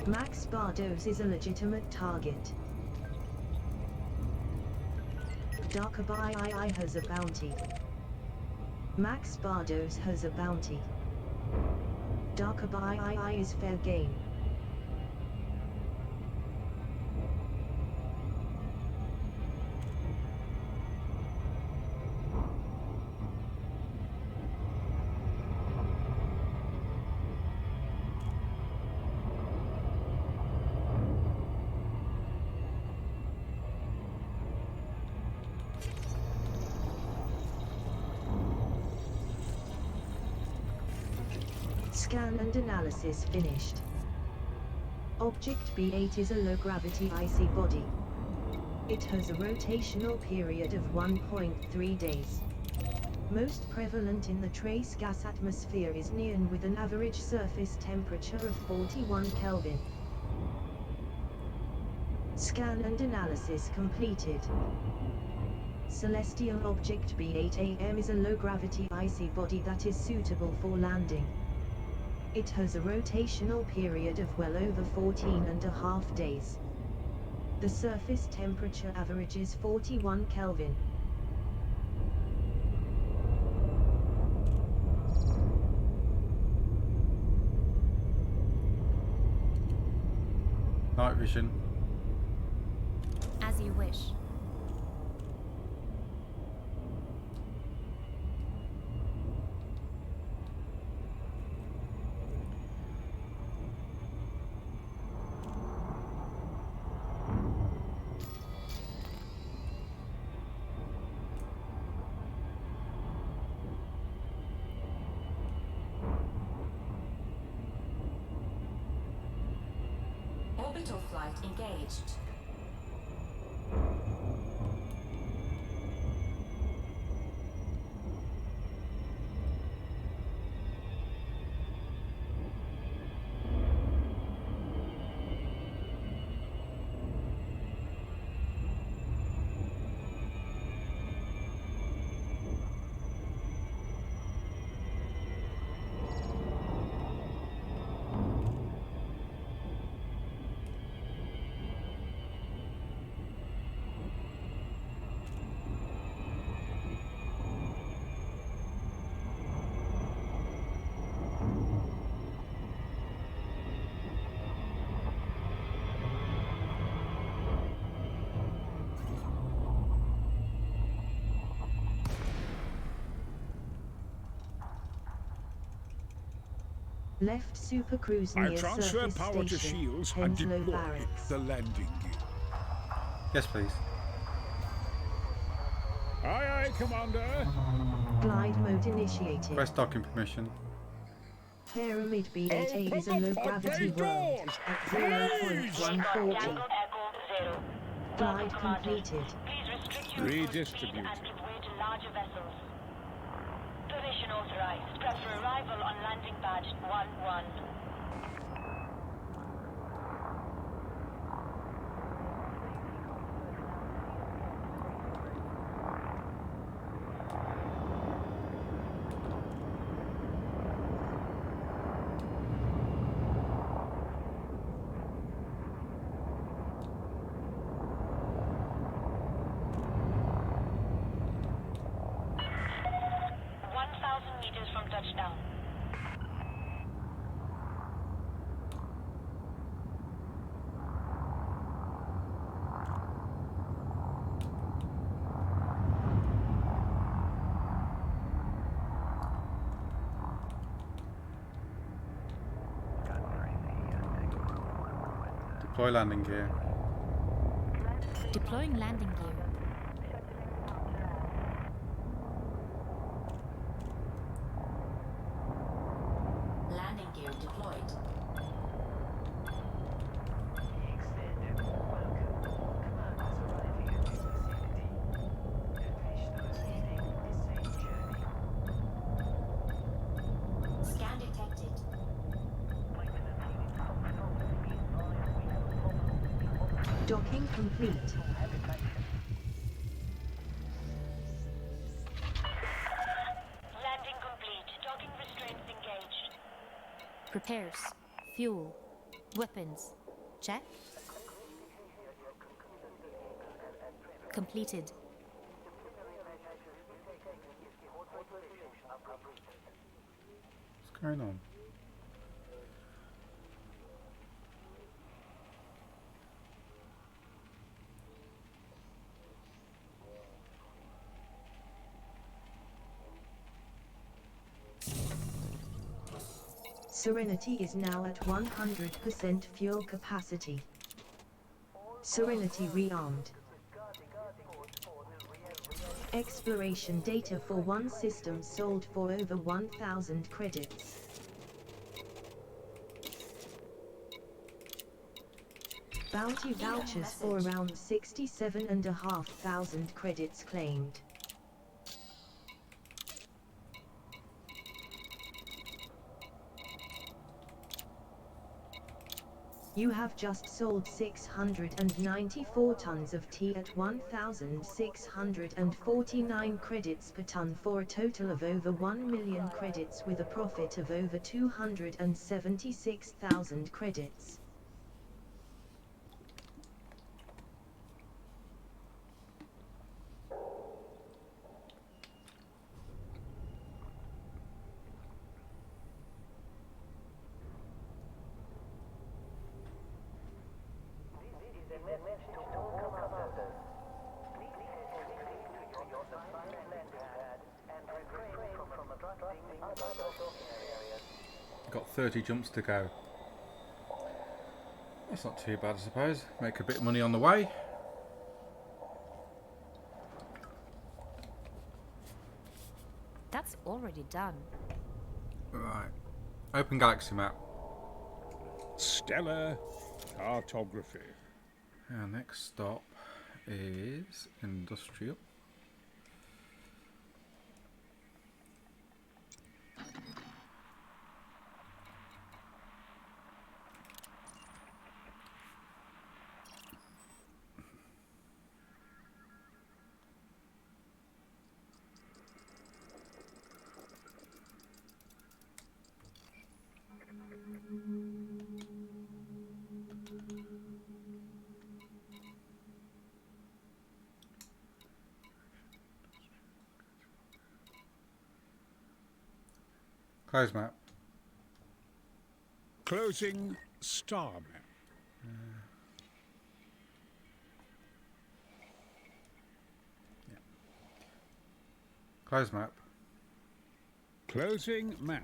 Max Bardos is a legitimate target. Darkabai has a bounty. Max Bardos has a bounty. Darkabai is fair game. Scan and analysis finished. Object B8 is a low-gravity icy body. It has a rotational period of 1.3 days. Most prevalent in the trace gas atmosphere is neon with an average surface temperature of 41 Kelvin. Scan and analysis completed. Celestial Object B8AM is a low-gravity icy body that is suitable for landing. It has a rotational period of well over 14.5 days. The surface temperature averages 41 Kelvin. Night vision. As you wish. Orbital flight engaged. Left supercruise I'll near transfer surface power to station, shields and Henslow deploy Barracks. the landing gear. Yes, please. Aye, aye, Commander. Glide mode initiated. Request docking permission. Pyramid B8A is a Open the low-gravity pod bay world doors, at please! 0.140. Tango Echo 0. Glide Welcome, commanders. completed. Please restrict your cruise speed Redistribute. and give way to larger vessels. Permission authorized. Prep for arrival on landing pad 1-1. From touchdown. Deploy landing gear. Deploying landing gear. Landing gear deployed. Scan detected. Docking complete. Landing complete. Docking restraints engaged. Repairs. Fuel. Weapons. Check. Completed. What's going on? Serenity is now at 100% fuel capacity. Serenity rearmed. Exploration data for one system sold for over 1,000 credits. Bounty vouchers for around 67,500 credits claimed. You have just sold 694 tons of tea at 1,649 credits per ton for a total of over 1 million credits with a profit of over 276,000 credits. Got 30 jumps to go. That's not too bad, I suppose. Make a bit of money on the way. That's already done. Right. Open galaxy map. Stellar cartography. Our next stop is industrial. Close map. Closing star map. Close map. Closing map.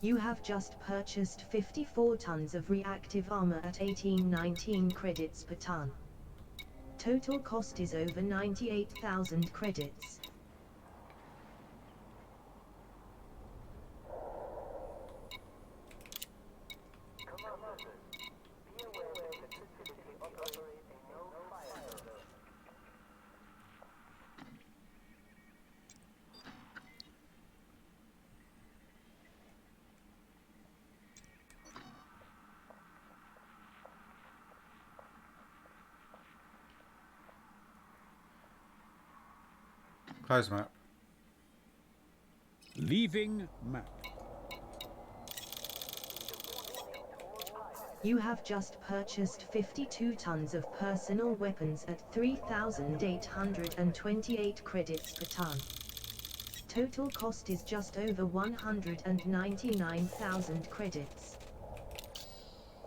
You have just purchased 54 tons of reactive armor at 1819 credits per ton. Total cost is over 98,000 credits. Close map. Leaving map. You have just purchased 52 tons of personal weapons at 3,828 credits per ton. Total cost is just over 199,000 credits.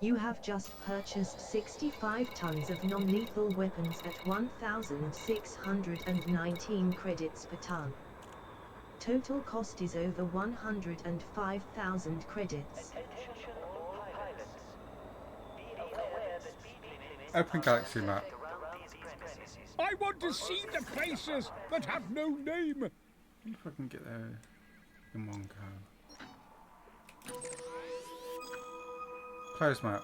You have just purchased 65 tons of non-lethal weapons at 1,619 credits per ton. Total cost is over 105,000 credits. Open galaxy map. I want to see the places that have no name. I wonder if I can get there in one go. Close map.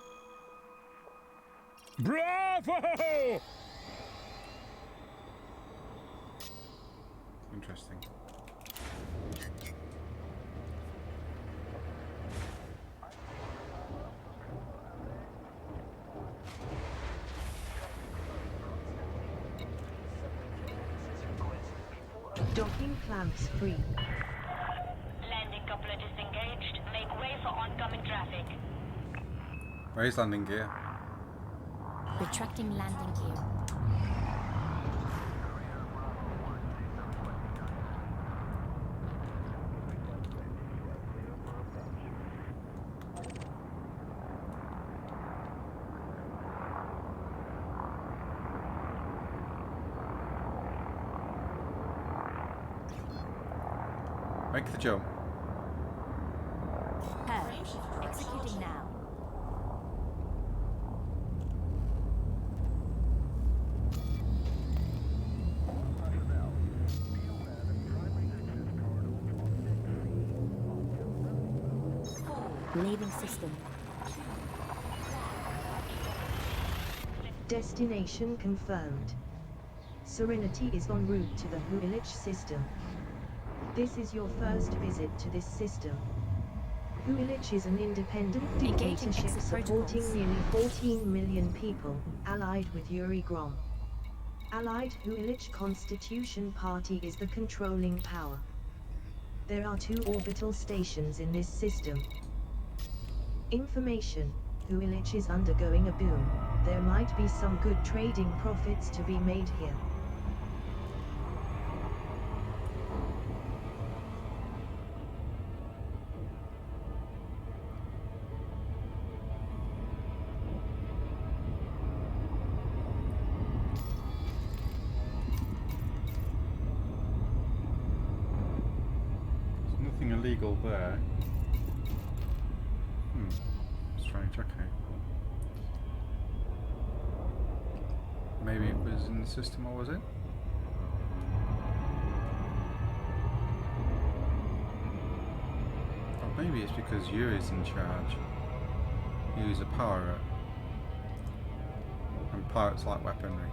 Bravo! Interesting. Docking clamps free. Landing coupler disengaged. Make way for oncoming traffic. Raise landing gear. Retracting landing gear. Make the jump. Purge. Executing now. Leaving system. Destination confirmed. Serenity is en route to the Huilich system. This is your first visit to this system. Huilich is an independent Engaging dictatorship exit supporting protocols. nearly 14 million people, allied with Yuri Grom. Allied Huilich Constitution Party is the controlling power. There are 2 orbital stations in this system. Information: Huilich is undergoing a boom. There might be some good trading profits to be made here. There's nothing illegal there. Strange, okay. Maybe it was in the system, or was it? Or maybe it's because Yuri's in charge. Yuri's a pirate. And pirates like weaponry.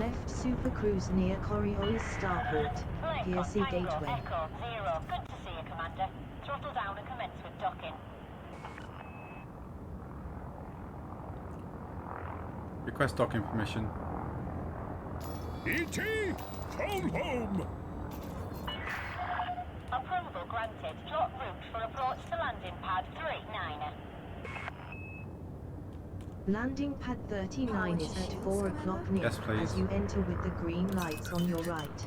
Left supercruise near Coriolis Starport, Piercy Gateway. Echo 0. Good to see you, Commander. Throttle down and commence with docking. Request docking permission. E.T. Phone home! Approval granted. Plot route for approach to landing pad 39er. Landing pad 39 is at 4 o'clock near Yes, please. as you enter with the green lights on your right.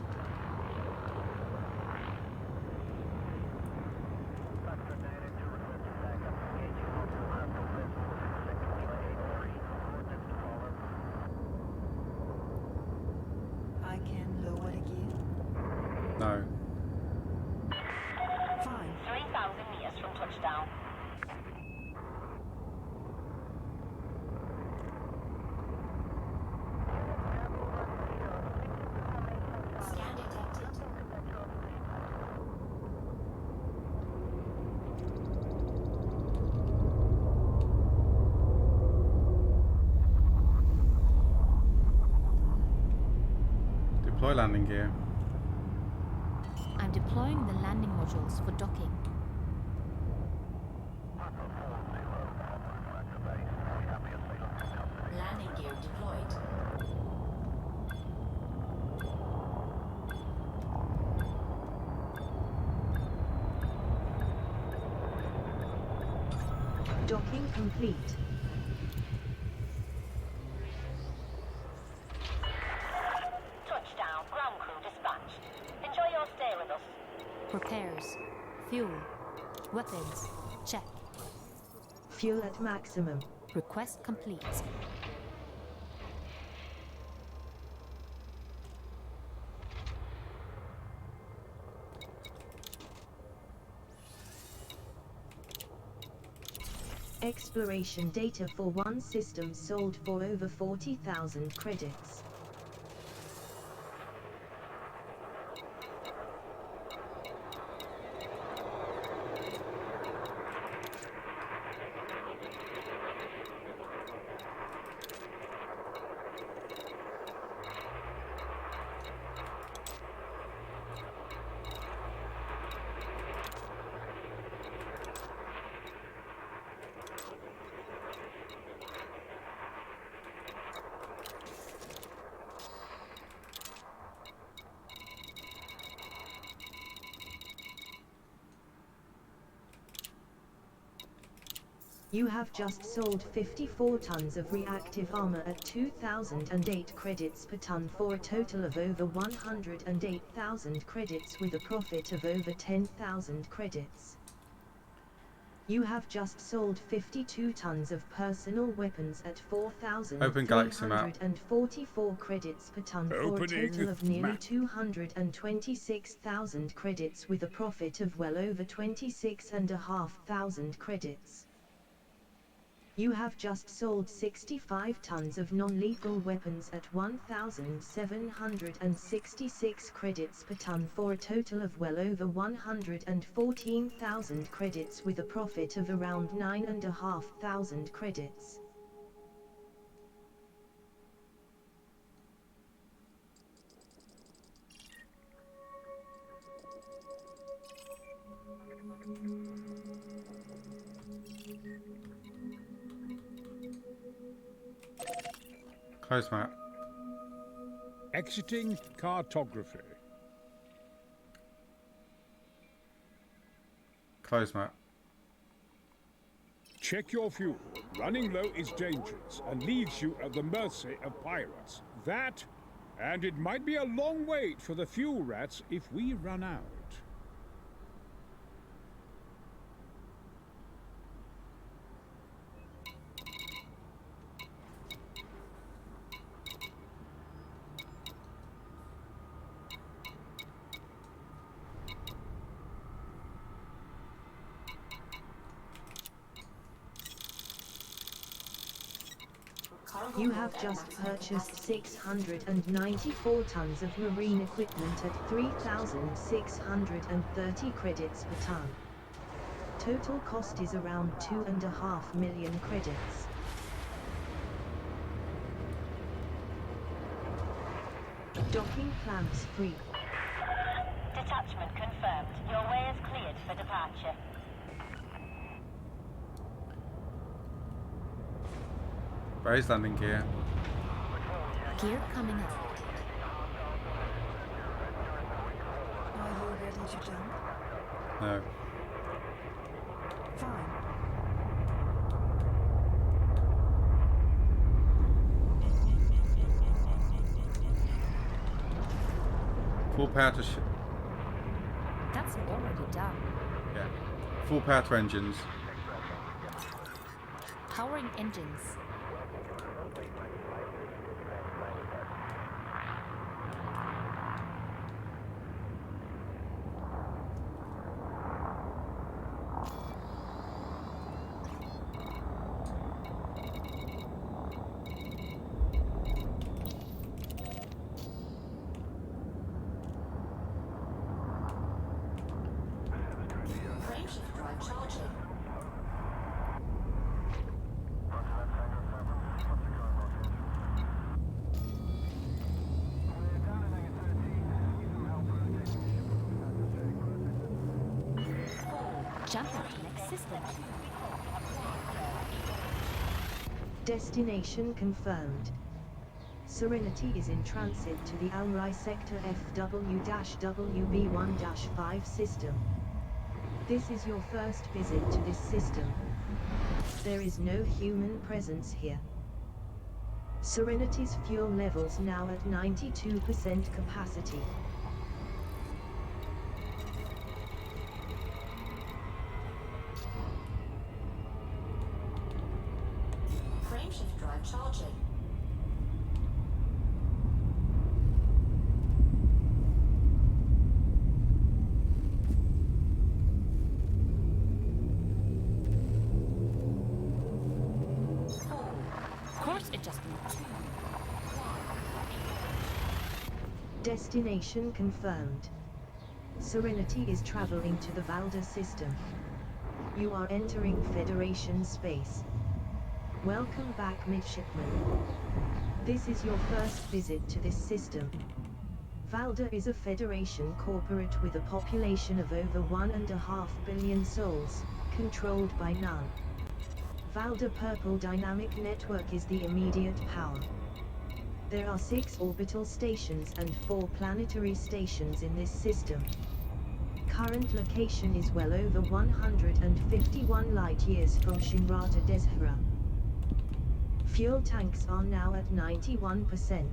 I can lower again. No. Fine. 3,000 meters from touchdown. Scan detected. Deploy landing gear. I'm deploying the landing modules for docking. Landing gear deployed. Docking complete. Touchdown. Ground crew dispatched. Enjoy your stay with us. Repairs. Fuel. Weapons. Check. Fuel at maximum. Request complete. Exploration data for one system sold for over 40,000 credits. You have just sold 54 tons of reactive armor at 2,008 credits per ton for a total of over 108,000 credits with a profit of over 10,000 credits. You have just sold 52 tons of personal weapons at Open galaxy map. 4,344 credits per ton for a Opening total of nearly map. 226,000 credits with a profit of well over 26,500 credits. You have just sold 65 tons of non-lethal weapons at 1,766 credits per ton for a total of well over 114,000 credits with a profit of around 9,500 credits. Close map. Exiting cartography. Close map. Check your fuel. Running low is dangerous and leaves you at the mercy of pirates. That, and it might be a long wait for the fuel rats if we run out. You have just purchased 694 tons of marine equipment at 3,630 credits per ton. Total cost is around 2.5 million credits. clamps free. Detachment confirmed. Your way is cleared for departure. Base landing gear. Gear coming up. Are you ready to jump? No. Fine. Full power to That's already done. yeah. Full power to engines. Powering engines. Frameshift drive charging. Jump into next system. Destination confirmed. Serenity is in transit to the Alrai Sector FW-WB1-5 system. This is your first visit to this system. There is no human presence here. Serenity's fuel levels now at 92% capacity. Frameshift drive charging. Course adjustment. Destination confirmed. Serenity is traveling to the Valda system. You are entering Federation space. Welcome back, midshipman. This is your first visit to this system. Valda is a Federation corporate with a population of over 1.5 billion souls, controlled by none. Valda Purple Dynamic Network is the immediate power. There are 6 orbital stations and 4 planetary stations in this system. Current location is well over 151 light-years from Shinrata Deshra. Fuel tanks are now at 91%.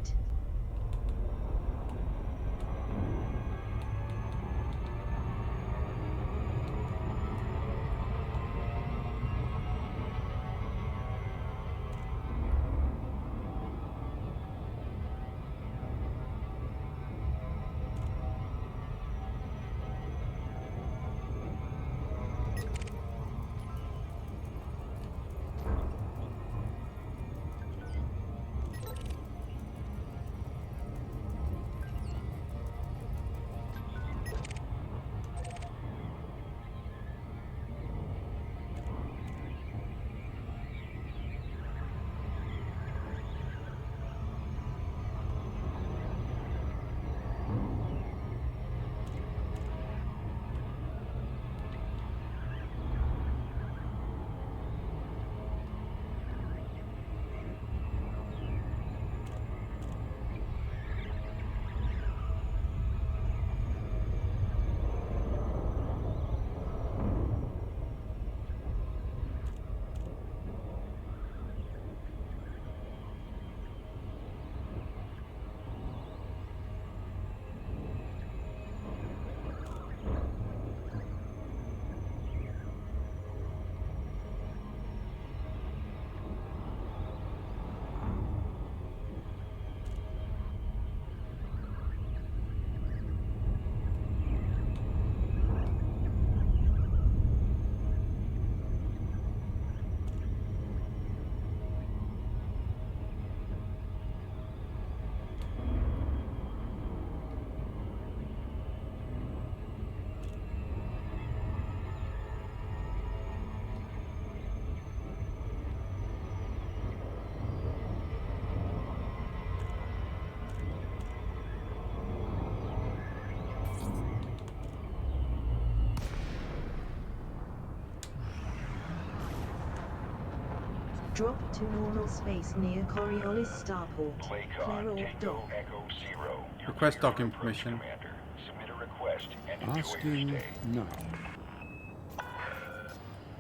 Drop to normal space near Coriolis Starport. Playcon, Clear off Tango dock. Echo Zero. You're Request clear docking to approach, permission. Commander. Submit a request and enjoy your Asking stay. now.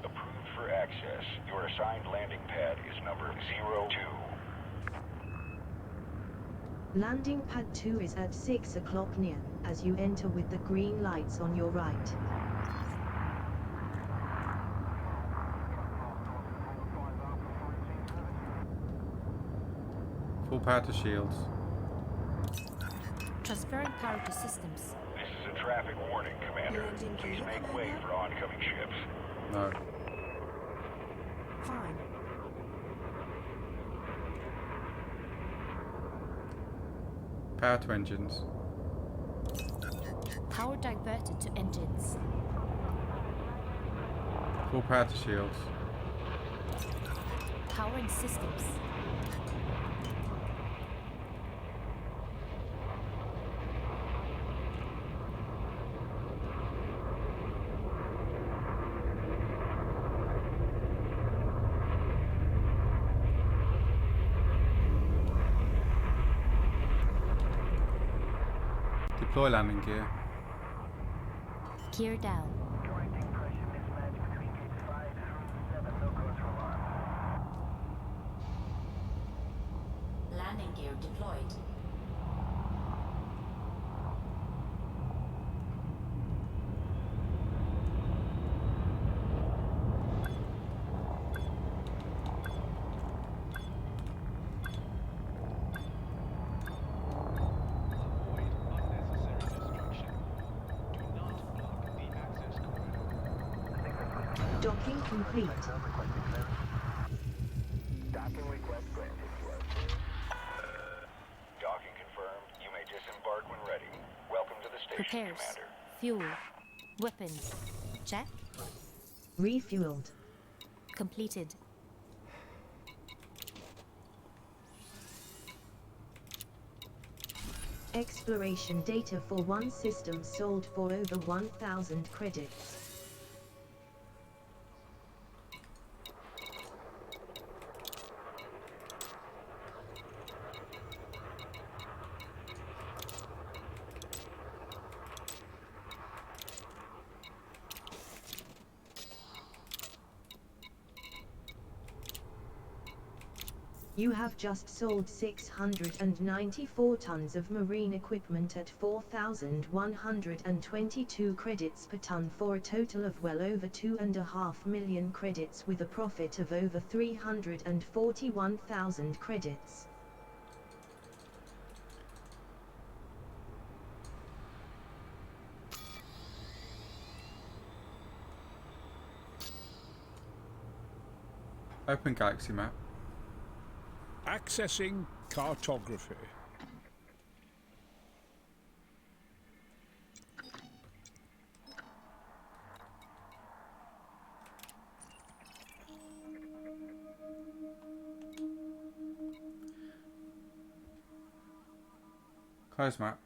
Approved for access. Your assigned landing pad is number 02. Landing pad 2 is at 6 o'clock near, as you enter with the green lights on your right. Full power to shields. Transferring power to systems. This is a traffic warning, Commander. Landing Please gear, make way Commander. for oncoming ships. No. Fine. Power to engines. Power diverted to engines. Full power to shields. Powering systems. Deploy landing gear. Gear down. Correcting pressure mismatch between gates 5 through 7. No cause for alarm. Landing gear deployed. Avoid unnecessary destruction. Do not block the access corridor. Docking complete. Docking request granted. Docking confirmed. You may disembark when ready. Welcome to the station, Repairs. Commander. Fuel. Weapons. Check. Refueled. Completed. Exploration data for one system sold for over 1,000 credits. You have just sold 694 tons of marine equipment at 4,122 credits per ton for a total of well over 2.5 million credits with a profit of over 341,000 credits. Open galaxy map. Accessing cartography. Close map.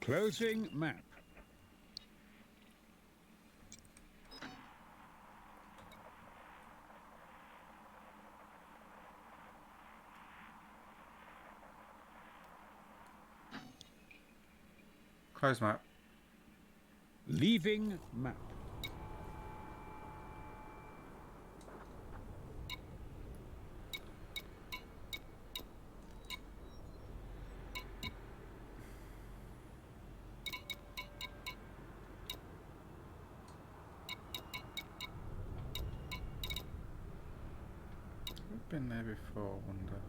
Closing map. Close map. Leaving map. We've been there before, I wonder.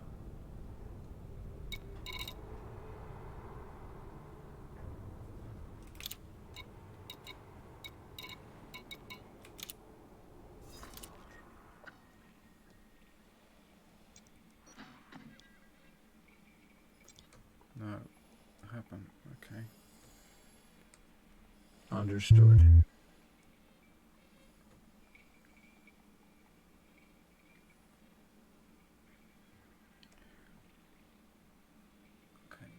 No, I haven't. Okay. Understood. Okay.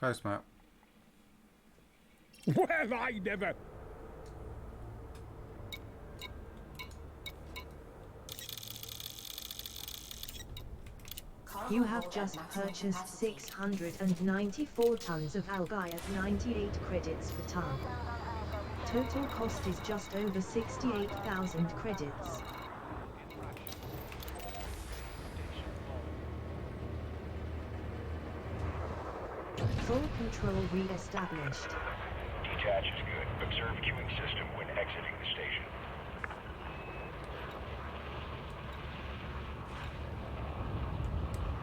Close map. Well, I never. You have just purchased 694 tons of algae at 98 credits per ton. Total cost is just over 68,000 credits. Full control re-established. Detach is good. Observe queuing system when exiting the station.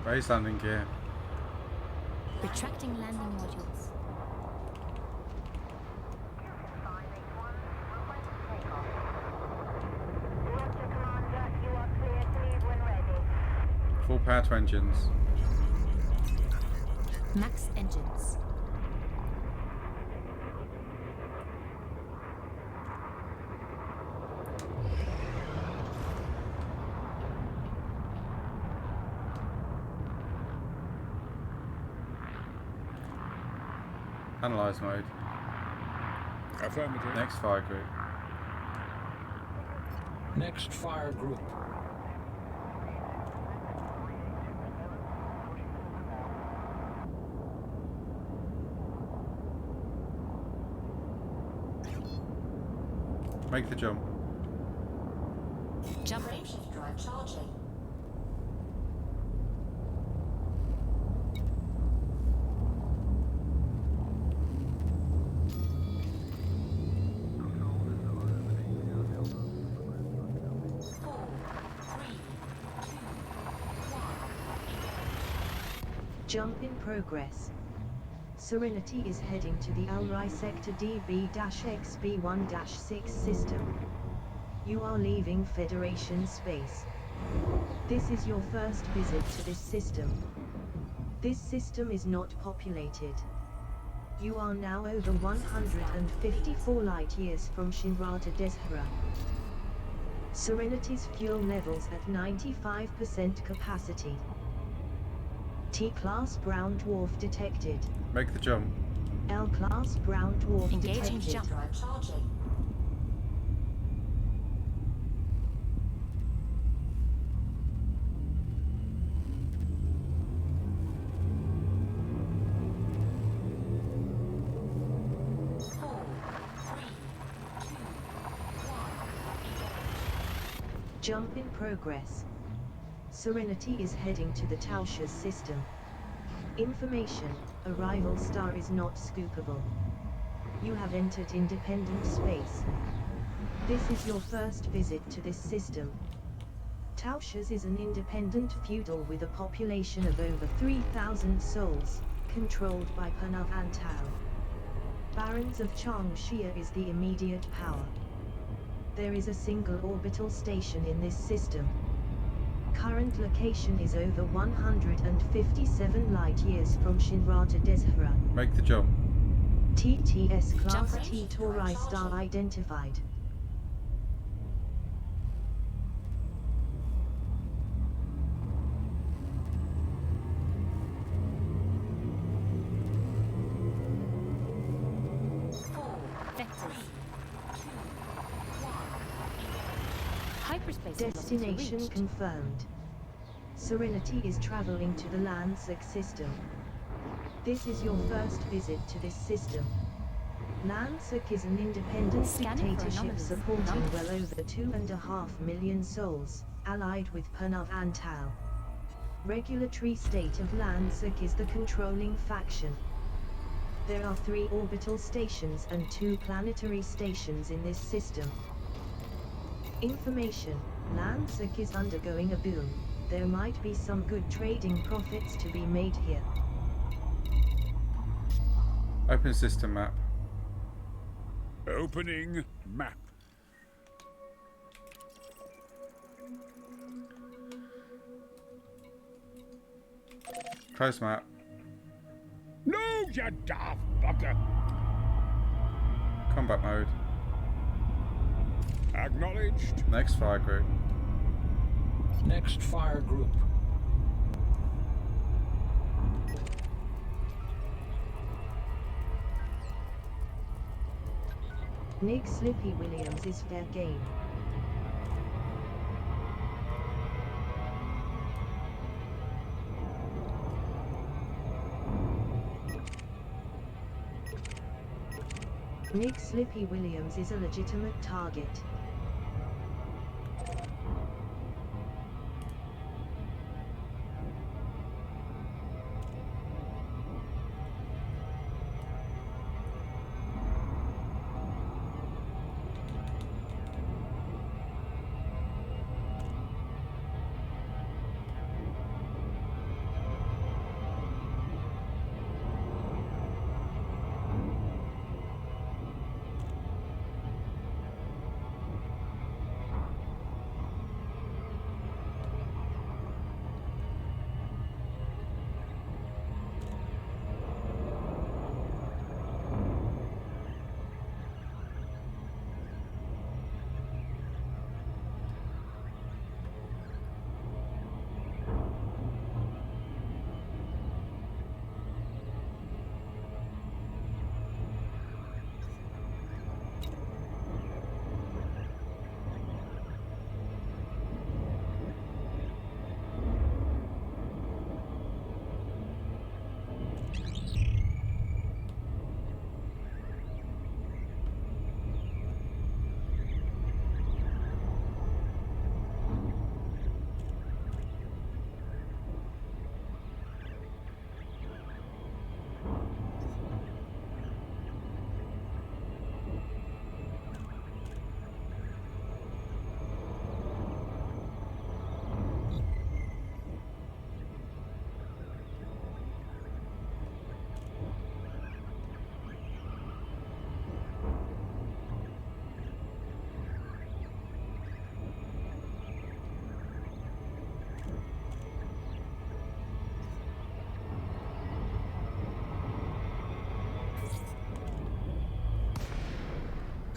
Base landing gear. Retracting landing modules. Full power to engines. Max engines. Analyze mode. Affirmative. Next fire group. Next fire group. Make the jump. Jumping. Drive charging. Jump in progress. Serenity is heading to the Alrai Sector DB-XB1-6 system. You are leaving Federation space. This is your first visit to this system. This system is not populated. You are now over 154 light-years from Shinrata Deshra. Serenity's fuel levels at 95% capacity. T-class brown dwarf detected. Make the jump. L-class brown dwarf Engaging detected. jump. Drive charging. Jump in progress. Serenity is heading to the Tausches system. Information: arrival star is not scoopable. You have entered independent space. This is your first visit to this system. Tausches is an independent feudal with a population of over 3,000 souls, controlled by Panav Antal. Barons of Changxia is the immediate power. There is a single orbital station in this system. Current location is over 157 light-years from Shinrata Deshra. Make the jump. TTS Class Jump T Tauri star identified. Vectors. Hyperspace Destination reached. confirmed. Serenity is traveling to the Landsec system. This is your first visit to this system. Landsec is an independent Scanning for dictatorship anomalies. supporting well over 2.5 million souls, allied with Panav Antal. Regulatory state of Landsec is the controlling faction. There are 3 orbital stations and 2 planetary stations in this system. Information: Landsec is undergoing a boom. There might be some good trading profits to be made here. Open system map. Opening map. Close map. No, you daft bugger. Combat mode. Acknowledged. Next fire group. Next fire group. Nick Slippy Williams is fair game. Nick Slippy Williams is a legitimate target.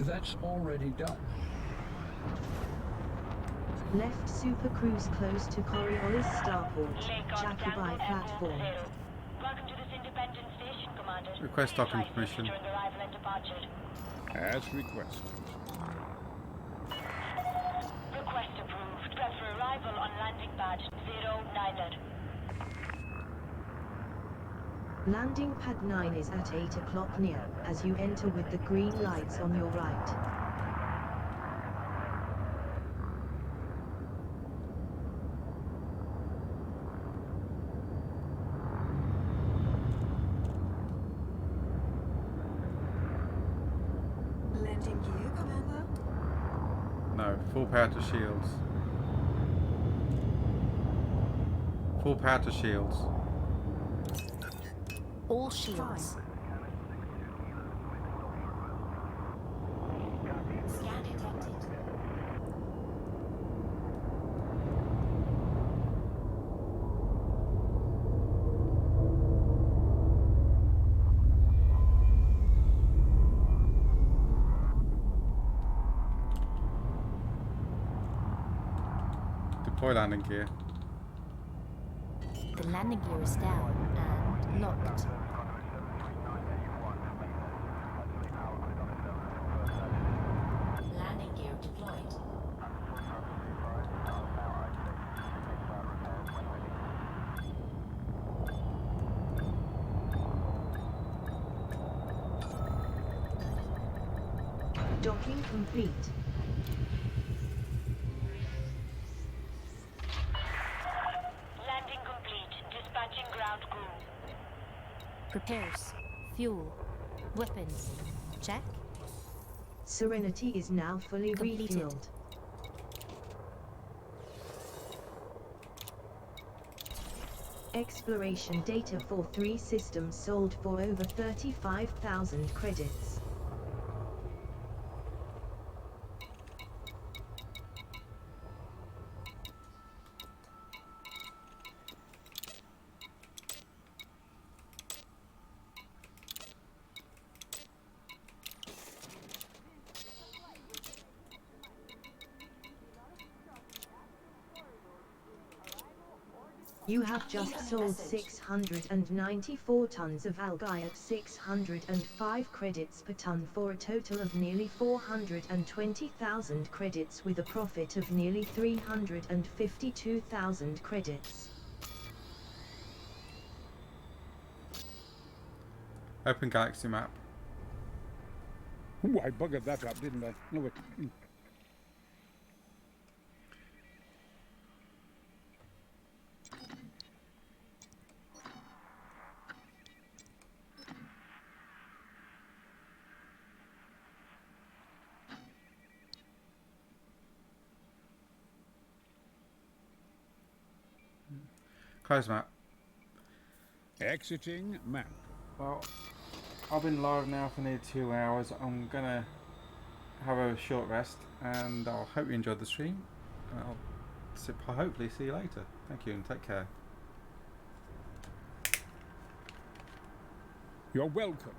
That's already done. Left Super Cruise close to Coriolis Starport, Jacobi platform. Welcome to this independent station, Commander. Request docking permission. During arrival and departure. As requested. Request approved. Prep for arrival on landing pad 09. Landing pad 9 is at 8 o'clock near, as you enter with the green lights on your right. Landing gear, Commander? No, full power to shields. Full power to shields. All shields. Scan detected. Deploy landing gear. The landing gear is down and locked. Landing gear deployed. Docking complete. Landing complete. Dispatching ground crew. Repairs. Fuel. Weapons. Check. Serenity is now fully Completed. refueled. Exploration data for 3 systems sold for over 35,000 credits. You have just sold 694 tons of algae at 605 credits per ton for a total of nearly 420,000 credits with a profit of nearly 352,000 credits. Open galaxy map. Ooh, I buggered that up, didn't I? No, wait. Close map. Exiting map. Well, I've been live now for nearly 2 hours. I'm gonna have a short rest, and I hope you enjoyed the stream. And I'll hopefully see you later. Thank you and take care. You're welcome.